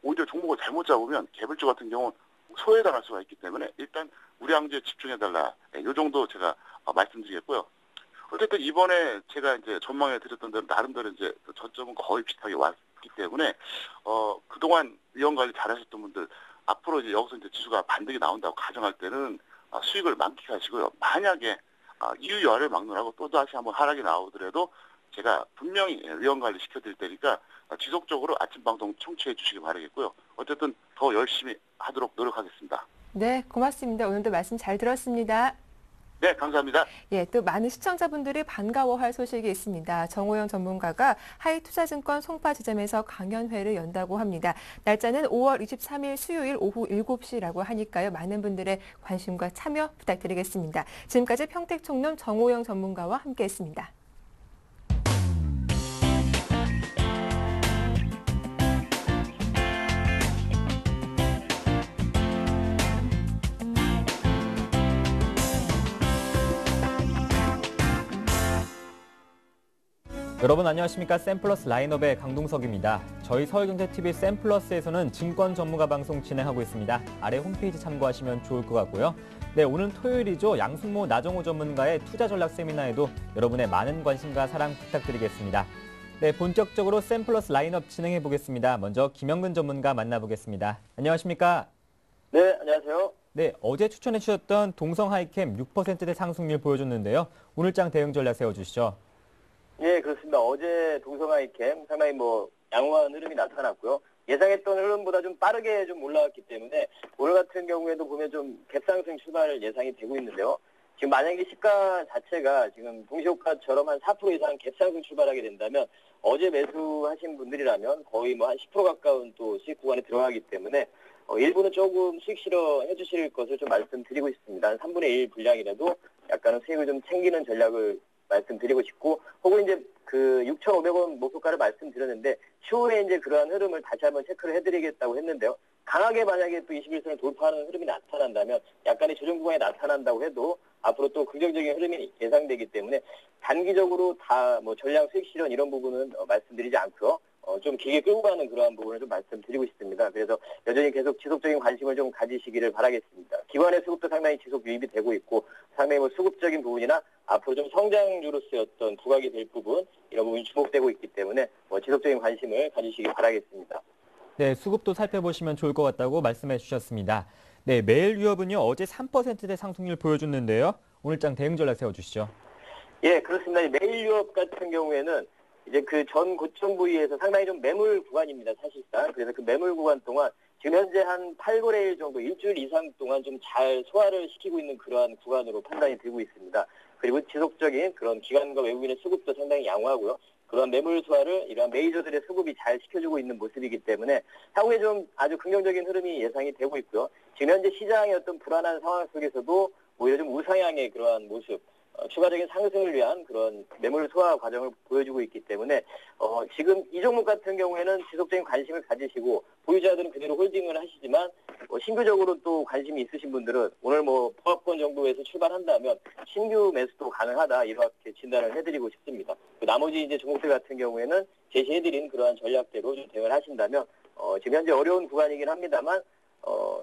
오히려 종목을 잘못 잡으면 개별주 같은 경우는 소외당할 수가 있기 때문에 일단 우량주에 집중해달라. 이 정도 제가 말씀드리겠고요. 어쨌든 이번에 제가 이제 전망해 드렸던 대로 나름대로 이제 저점은 거의 비슷하게 왔기 때문에 그동안 위험 관리 잘하셨던 분들 앞으로 이제 여기서 이제 지수가 반등이 나온다고 가정할 때는 수익을 만끽하시고요. 만약에 이유열을 막론하고 또 다시 한번 하락이 나오더라도 제가 분명히 위험 관리 시켜드릴 테니까 지속적으로 아침 방송 청취해 주시기 바라겠고요. 어쨌든 더 열심히 하도록 노력하겠습니다. 네, 고맙습니다. 오늘도 말씀 잘 들었습니다. 네, 감사합니다. 예, 또 많은 시청자분들이 반가워할 소식이 있습니다. 정호영 전문가가 하이투자증권 송파 지점에서 강연회를 연다고 합니다. 날짜는 5월 23일 수요일 오후 7시라고 하니까요. 많은 분들의 관심과 참여 부탁드리겠습니다. 지금까지 평택총론 정호영 전문가와 함께했습니다. 여러분 안녕하십니까? 샘플러스 라인업의 강동석입니다. 저희 서울경제TV 샘플러스에서는 증권 전문가 방송 진행하고 있습니다. 아래 홈페이지 참고하시면 좋을 것 같고요. 네, 오늘은 토요일이죠. 양승모 나정호 전문가의 투자 전략 세미나에도 여러분의 많은 관심과 사랑 부탁드리겠습니다. 네, 본격적으로 샘플러스 라인업 진행해 보겠습니다. 먼저 김영근 전문가 만나보겠습니다. 안녕하십니까? 네, 안녕하세요. 네, 어제 추천해 주셨던 동성 하이캠 6%대 상승률 보여줬는데요. 오늘장 대응 전략 세워주시죠. 예, 그렇습니다. 어제 동성아이캠 상당히 양호한 흐름이 나타났고요. 예상했던 흐름보다 좀 빠르게 좀 올라왔기 때문에 오늘 같은 경우에도 보면 좀 갭상승 출발 예상이 되고 있는데요. 지금 만약에 시가 자체가 지금 동시효과처럼 한 4% 이상 갭상승 출발하게 된다면 어제 매수하신 분들이라면 거의 한 10% 가까운 또 수익 구간에 들어가기 때문에 일부는 조금 수익 실현해 주실 것을 좀 말씀드리고 싶습니다. 한 3분의 1 분량이라도 약간은 수익을 좀 챙기는 전략을 말씀드리고 싶고, 혹은 이제 그 6,500원 목표가를 말씀드렸는데 추후에 이제 그러한 흐름을 다시 한번 체크를 해드리겠다고 했는데요. 강하게 만약에 또 21선을 돌파하는 흐름이 나타난다면, 약간의 조정 구간이 나타난다고 해도 앞으로 또 긍정적인 흐름이 예상되기 때문에 단기적으로 다 뭐 전량 수익 실현 이런 부분은 말씀드리지 않고요. 좀 길게 끌고 가는 그러한 부분을 좀 말씀드리고 싶습니다. 그래서 여전히 계속 지속적인 관심을 좀 가지시기를 바라겠습니다. 기관의 수급도 상당히 지속 유입이 되고 있고, 상당히 뭐 수급적인 부분이나 앞으로 좀 성장주로서의 어떤 부각이 될 부분, 이런 부분이 주목되고 있기 때문에 지속적인 관심을 가지시기 바라겠습니다. 네, 수급도 살펴보시면 좋을 것 같다고 말씀해 주셨습니다. 네, 매일 유업은요, 어제 3%대 상승률 보여줬는데요. 오늘 장 대응 전략 세워주시죠. 예, 그렇습니다. 매일 유업 같은 경우에는 이제 그 전 고점 부위에서 상당히 좀 매물 구간입니다, 사실상. 그래서 그 매물 구간 동안 지금 현재 한 8거래일 정도, 일주일 이상 동안 좀 잘 소화를 시키고 있는 그러한 구간으로 판단이 되고 있습니다. 그리고 지속적인 그런 기관과 외국인의 수급도 상당히 양호하고요. 그런 매물 소화를 이러한 메이저들의 수급이 잘 시켜주고 있는 모습이기 때문에 향후에 좀 아주 긍정적인 흐름이 예상이 되고 있고요. 지금 현재 시장의 어떤 불안한 상황 속에서도 오히려 좀 우상향의 그러한 모습, 추가적인 상승을 위한 그런 매물 소화 과정을 보여주고 있기 때문에 지금 이 종목 같은 경우에는 지속적인 관심을 가지시고, 보유자들은 그대로 홀딩을 하시지만 신규적으로 또 관심이 있으신 분들은 오늘 뭐 포합권 정도에서 출발한다면 신규 매수도 가능하다, 이렇게 진단을 해드리고 싶습니다. 나머지 이제 종목들 같은 경우에는 제시해드린 그러한 전략대로 좀 대응을 하신다면 지금 현재 어려운 구간이긴 합니다만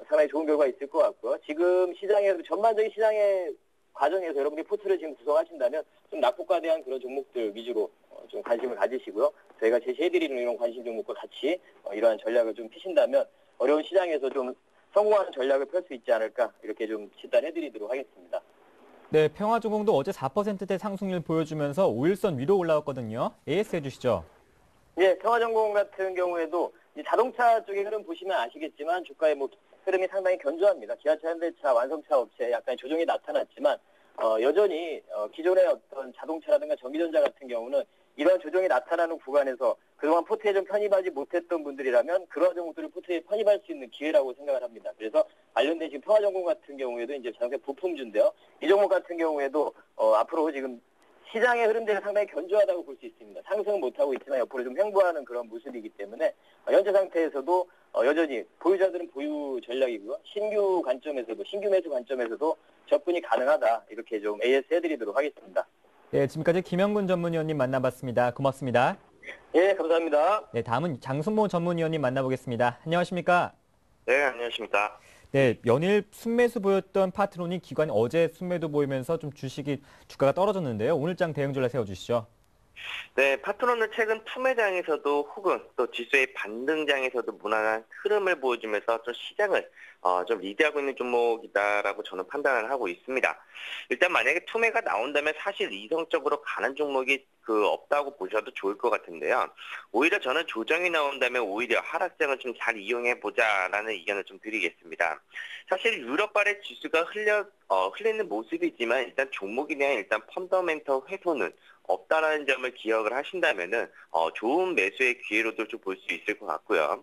상당히 좋은 결과 있을 것 같고요. 지금 시장에서 전반적인 시장의 과정에서 여러분이 포트를 지금 구성하신다면 좀 낙폭과대한 그런 종목들 위주로 좀 관심을 가지시고요. 저희가 제시해드리는 이런 관심 종목과 같이 이러한 전략을 좀 피신다면 어려운 시장에서 좀 성공하는 전략을 펼 수 있지 않을까, 이렇게 좀 진단해드리도록 하겠습니다. 네, 평화주공도 어제 4%대 상승률 보여주면서 5일선 위로 올라왔거든요. AS 해주시죠. 예, 평화전공 같은 경우에도 이제 자동차 쪽의 흐름 보시면 아시겠지만 주가의 뭐 흐름이 상당히 견조합니다. 기아차, 현대차, 완성차 업체에 약간의 조정이 나타났지만 여전히 기존의 어떤 자동차라든가 전기전자 같은 경우는 이러한 조정이 나타나는 구간에서 그동안 포트에 좀 편입하지 못했던 분들이라면 그러한 종목들을 포트에 편입할 수 있는 기회라고 생각을 합니다. 그래서 관련된 지금 평화전공 같은 경우에도 이제 자동차 부품주인데요. 이 종목 같은 경우에도 앞으로 지금 시장의 흐름들이 상당히 견조하다고 볼 수 있습니다. 상승은 못하고 있지만 옆으로 좀 횡보하는 그런 모습이기 때문에 현재 상태에서도 여전히 보유자들은 보유 전략이고요. 신규 관점에서도, 신규 매수 관점에서도 접근이 가능하다, 이렇게 좀 AS 해드리도록 하겠습니다. 네, 지금까지 김영근 전문위원님 만나봤습니다. 고맙습니다. 예, 감사합니다. 네, 다음은 장순모 전문위원님 만나보겠습니다. 안녕하십니까? 네, 안녕하십니까. 네, 연일 순매수 보였던 파트론이 기관이 어제 순매도 보이면서 좀 주가가 떨어졌는데요. 오늘 장 대응 전략 세워주시죠. 네, 파트론은 최근 투매장에서도 혹은 또 지수의 반등장에서도 무난한 흐름을 보여주면서 좀 시장을 좀 리드하고 있는 종목이다라고 저는 판단을 하고 있습니다. 일단 만약에 투매가 나온다면 사실 이성적으로 가는 종목이 없다고 보셔도 좋을 것 같은데요. 오히려 저는 조정이 나온다면 오히려 하락장을 좀 잘 이용해 보자라는 의견을 좀 드리겠습니다. 사실 유럽발의 지수가 흘리는 모습이지만 일단 종목에 대한 일단 펀더멘털 훼손은 없다라는 점을 기억을 하신다면은 좋은 매수의 기회로도 좀 볼 수 있을 것 같고요.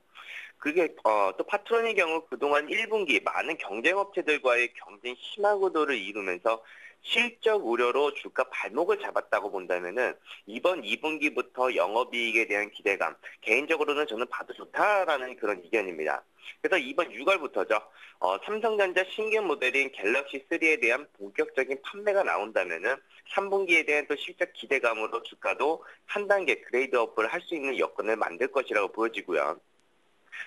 그게 또 파트론의 경우 그동안 1분기 많은 경쟁업체들과의 경쟁 심화 구도를 이루면서 실적 우려로 주가 발목을 잡았다고 본다면은 이번 2분기부터 영업이익에 대한 기대감, 개인적으로는 저는 봐도 좋다라는 그런 의견입니다. 그래서 이번 6월부터죠. 삼성전자 신규 모델인 갤럭시 3에 대한 본격적인 판매가 나온다면은 3분기에 대한 또 실적 기대감으로 주가도 한 단계 그레이드업을 할 수 있는 여건을 만들 것이라고 보여지고요.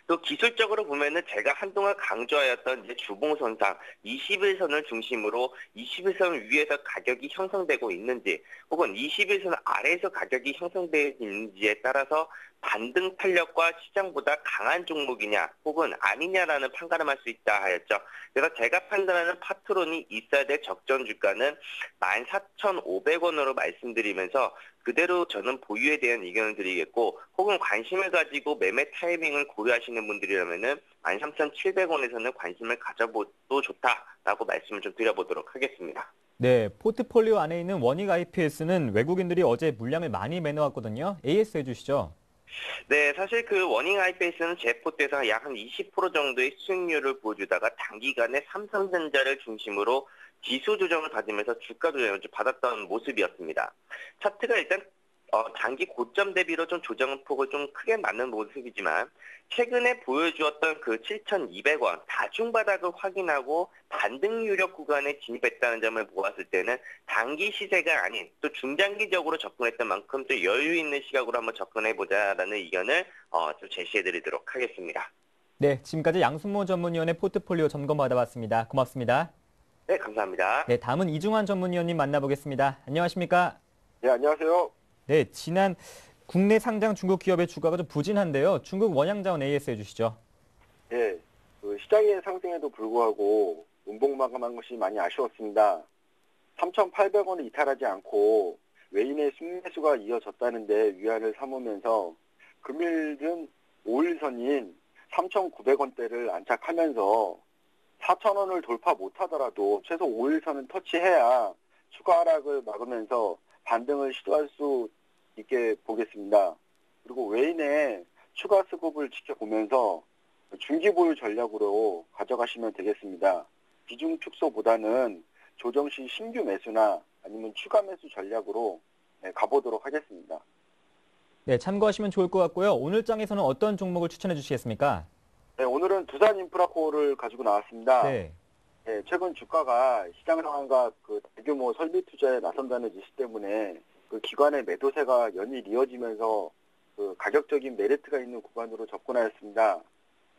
또 기술적으로 보면은 제가 한동안 강조하였던 이제 주봉선상 21선을 중심으로 21선 위에서 가격이 형성되고 있는지 혹은 21선 아래에서 가격이 형성되어 있는지에 따라서 반등 탄력과 시장보다 강한 종목이냐 혹은 아니냐라는 판가름을 할 수 있다 하였죠. 그래서 제가 판단하는 파트론이 있어야 될 적정 주가는 14,500원으로 말씀드리면서 그대로 저는 보유에 대한 의견을 드리겠고 혹은 관심을 가지고 매매 타이밍을 고려하시는 분들이라면은 13,700원에서는 관심을 가져봐도 좋다라고 말씀을 좀 드려보도록 하겠습니다. 네, 포트폴리오 안에 있는 원익 IPS는 외국인들이 어제 물량을 많이 매놓았거든요. AS 해주시죠. 네, 사실 그 워닝 하이페이스는 제포트에서 약 한 20% 정도의 수익률을 보여주다가 단기간에 삼성전자를 중심으로 지수 조정을 받으면서 주가 조정을 좀 받았던 모습이었습니다. 차트가 일단 단기 고점 대비로 좀 조정폭을 좀 크게 맞는 모습이지만 최근에 보여주었던 그 7,200원 다중바닥을 확인하고 반등 유력 구간에 진입했다는 점을 보았을 때는 단기 시세가 아닌 또 중장기적으로 접근했던 만큼 또 여유 있는 시각으로 한번 접근해보자라는 의견을 좀 제시해드리도록 하겠습니다. 네, 지금까지 양승모 전문위원의 포트폴리오 점검 받아봤습니다. 고맙습니다. 네, 감사합니다. 네, 다음은 이중환 전문위원님 만나보겠습니다. 안녕하십니까? 네, 안녕하세요. 네, 지난 국내 상장 중국 기업의 주가가 좀 부진한데요. 중국 원양자원 AS 해주시죠. 예, 그 시장의 상승에도 불구하고 운봉 마감한 것이 많이 아쉬웠습니다. 3,800원을 이탈하지 않고 외인의 순매수가 이어졌다는데 위안을 삼으면서 금일은 5일선인 3,900원대를 안착하면서 4,000원을 돌파 못하더라도 최소 5일선은 터치해야 추가 하락을 막으면서 반등을 시도할 수 있게 보겠습니다. 그리고 외인의 추가 수급을 지켜보면서 중기 보유 전략으로 가져가시면 되겠습니다. 비중 축소보다는 조정 시 신규 매수나 아니면 추가 매수 전략으로 가보도록 하겠습니다. 네, 참고하시면 좋을 것 같고요. 오늘 장에서는 어떤 종목을 추천해 주시겠습니까? 네, 오늘은 두산인프라코를 가지고 나왔습니다. 네. 네, 최근 주가가 시장 상황과 그 대규모 설비 투자에 나선다는 지시 때문에 그 기관의 매도세가 연일 이어지면서 그 가격적인 메리트가 있는 구간으로 접근하였습니다.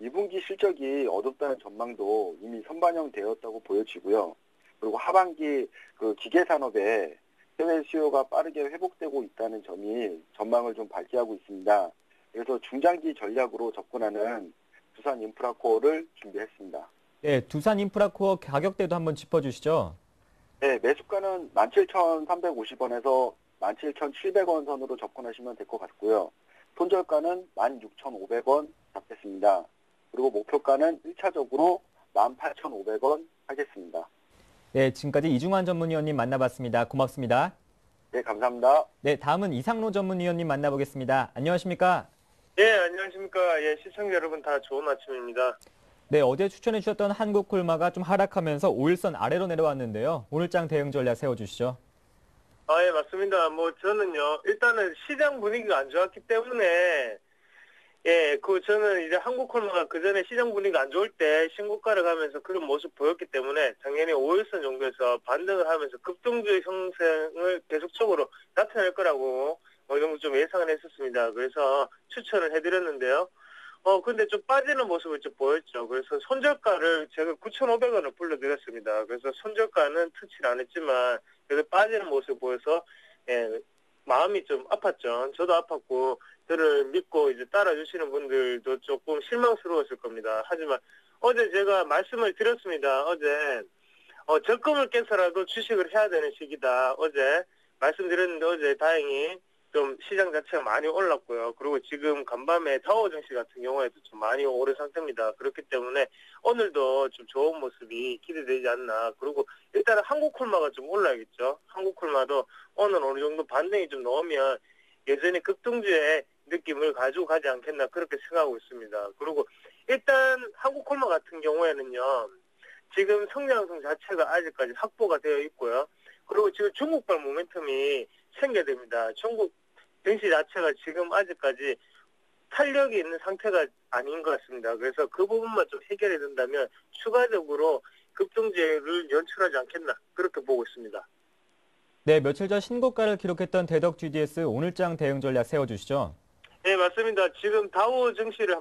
2분기 실적이 어둡다는 전망도 이미 선반영되었다고 보여지고요. 그리고 하반기 그 기계 산업에 해외 수요가 빠르게 회복되고 있다는 점이 전망을 좀 밝게 하고 있습니다. 그래서 중장기 전략으로 접근하는 두산인프라코어를 준비했습니다. 네, 두산인프라코어 가격대도 한번 짚어주시죠. 네, 매수가는 17,350원에서 17,700원 선으로 접근하시면 될 것 같고요. 손절가는 16,500원 잡겠습니다. 그리고 목표가는 1차적으로 18,500원 하겠습니다. 네, 지금까지 이중환 전문위원님 만나봤습니다. 고맙습니다. 네, 감사합니다. 네, 다음은 이상로 전문위원님 만나보겠습니다. 안녕하십니까? 네, 안녕하십니까. 예, 시청자 여러분 다 좋은 아침입니다. 네, 어제 추천해 주셨던 한국콜마가 좀 하락하면서 5일선 아래로 내려왔는데요. 오늘장 대응 전략 세워주시죠. 예, 맞습니다. 저는요, 일단은 시장 분위기가 안 좋았기 때문에, 저는 이제 한국콜마가 그 전에 시장 분위기가 안 좋을 때 신고가를 가면서 그런 모습 보였기 때문에 작년에 5일선 정도에서 반등을 하면서 급등주의 형성을 계속적으로 나타낼 거라고 어느 정도 좀 예상을 했었습니다. 그래서 추천을 해드렸는데요. 근데 좀 빠지는 모습을 좀 보였죠. 그래서 손절가를 제가 9,500원을 불러드렸습니다. 그래서 손절가는 터치를 안 했지만, 그래서 빠지는 모습을 보여서, 마음이 좀 아팠죠. 저도 아팠고, 저를 믿고 이제 따라주시는 분들도 조금 실망스러웠을 겁니다. 하지만 어제 제가 말씀을 드렸습니다. 어제, 적금을 깨서라도 주식을 해야 되는 시기다. 어제 말씀드렸는데 어제 다행히 좀 시장 자체가 많이 올랐고요. 그리고 지금 간밤에 다우 증시 같은 경우에도 좀 많이 오른 상태입니다. 그렇기 때문에 오늘도 좀 좋은 모습이 기대되지 않나. 그리고 일단은 한국콜마가 좀 올라야겠죠. 한국콜마도 오늘 어느 정도 반등이 좀 나오면 여전히 급등주의 느낌을 가지고 가지 않겠나 그렇게 생각하고 있습니다. 그리고 일단 한국콜마 같은 경우에는요. 지금 성장성 자체가 아직까지 확보가 되어 있고요. 그리고 지금 중국발 모멘텀이 생겨야 됩니다. 중국 증시 자체가 지금 아직까지 탄력이 있는 상태가 아닌 것 같습니다. 그래서 그 부분만 좀 해결이 된다면 추가적으로 급등주를 연출하지 않겠나 그렇게 보고 있습니다. 네, 며칠 전 신고가를 기록했던 대덕 GDS 오늘장 대응 전략 세워주시죠. 네, 맞습니다. 지금 다우 증시를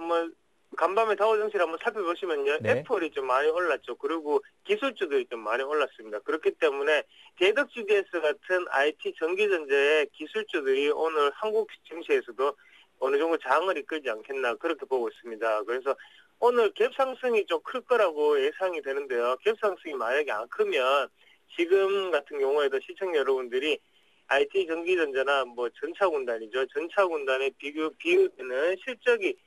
간밤에 다우 증시를 한번 살펴보시면요. 네. 애플이 좀 많이 올랐죠. 그리고 기술주들이 좀 많이 올랐습니다. 그렇기 때문에 대덕 GDS 같은 IT 전기전자의 기술주들이 오늘 한국 증시에서도 어느 정도 장을 이끌지 않겠나 그렇게 보고 있습니다. 그래서 오늘 갭 상승이 좀 클 거라고 예상이 되는데요. 갭 상승이 만약에 안 크면 지금 같은 경우에도 시청자 여러분들이 IT 전기전자나 전차군단이죠. 전차군단의 비교되는 실적이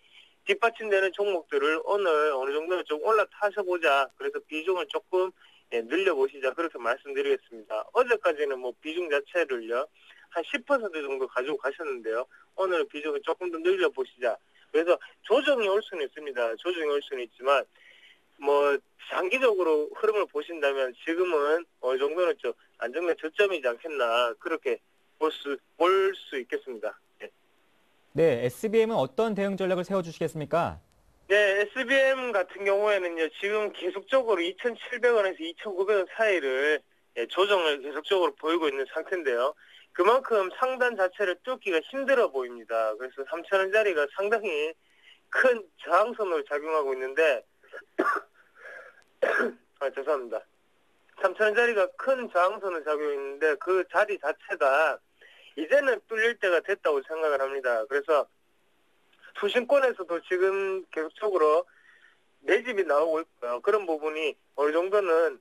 뒷받침되는 종목들을 오늘 어느 정도 좀 올라타셔보자. 그래서 비중을 조금 늘려보시자. 그렇게 말씀드리겠습니다. 어제까지는 비중 자체를요. 한 10% 정도 가지고 가셨는데요. 오늘은 비중을 조금 더 늘려보시자. 그래서 조정이 올 수는 있습니다. 조정이 올 수는 있지만 뭐 장기적으로 흐름을 보신다면 지금은 어느 정도는 좀 안정된 저점이지 않겠나 그렇게 볼 수 있겠습니다. 네. 네, SBM은 어떤 대응 전략을 세워주시겠습니까? 네, SBM 같은 경우에는요, 지금 계속적으로 2,700원에서 2,900원 사이를 조정을 계속적으로 보이고 있는 상태인데요. 그만큼 상단 자체를 뚫기가 힘들어 보입니다. 그래서 3,000원짜리가 상당히 큰 저항선으로 작용하고 있는데, 죄송합니다. 3,000원짜리가 큰 저항선을 작용하고 있는데, 그 자리 자체가 이제는 뚫릴 때가 됐다고 생각을 합니다. 그래서 투신권에서도 지금 계속적으로 매집이 나오고 있고요. 그런 부분이 어느 정도는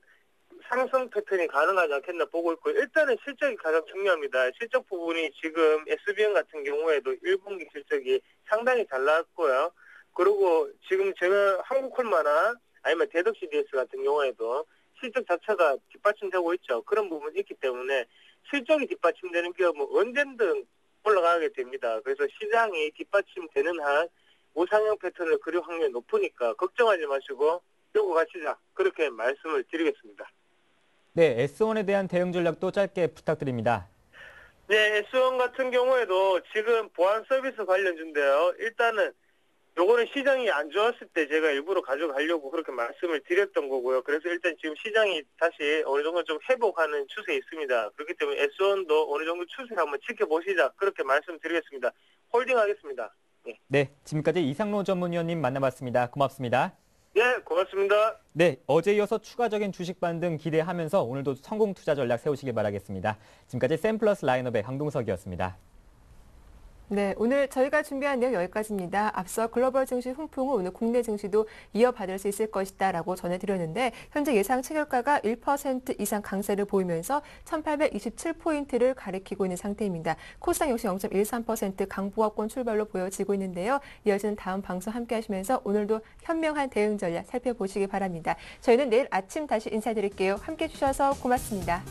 상승 패턴이 가능하지 않겠나 보고 있고, 일단은 실적이 가장 중요합니다. 실적 부분이 지금 SBM 같은 경우에도 1분기 실적이 상당히 잘 나왔고요. 그리고 지금 제가 한국콜마나 아니면 대덕 CDS 같은 경우에도 실적 자체가 뒷받침되고 있죠. 그런 부분이 있기 때문에 실적이 뒷받침되는 게 뭐 언제든 올라가게 됩니다. 그래서 시장이 뒷받침되는 한 우상향 패턴을 그릴 확률이 높으니까 걱정하지 마시고 끌고 가시자. 그렇게 말씀을 드리겠습니다. 네, S1에 대한 대응 전략도 짧게 부탁드립니다. 네, S1 같은 경우에도 지금 보안 서비스 관련주인데요. 일단은 요거는 시장이 안 좋았을 때 제가 일부러 가져가려고 그렇게 말씀을 드렸던 거고요. 그래서 일단 지금 시장이 다시 어느 정도 좀 회복하는 추세에 있습니다. 그렇기 때문에 S1도 어느 정도 추세를 한번 지켜보시자. 그렇게 말씀드리겠습니다. 홀딩하겠습니다. 네. 네, 지금까지 이상로 전문위원님 만나봤습니다. 고맙습니다. 네, 고맙습니다. 네, 어제 이어서 추가적인 주식 반등 기대하면서 오늘도 성공 투자 전략 세우시길 바라겠습니다. 지금까지 샘플러스 라인업의 강동석이었습니다. 네, 오늘 저희가 준비한 내용 여기까지입니다. 앞서 글로벌 증시 훈풍은 오늘 국내 증시도 이어받을 수 있을 것이다라고 전해드렸는데 현재 예상 체결가가 1% 이상 강세를 보이면서 1827포인트를 가리키고 있는 상태입니다. 코스닥 역시 0.13% 강보합권 출발로 보여지고 있는데요. 이어지는 다음 방송 함께 하시면서 오늘도 현명한 대응 전략 살펴보시기 바랍니다. 저희는 내일 아침 다시 인사드릴게요. 함께 해주셔서 고맙습니다.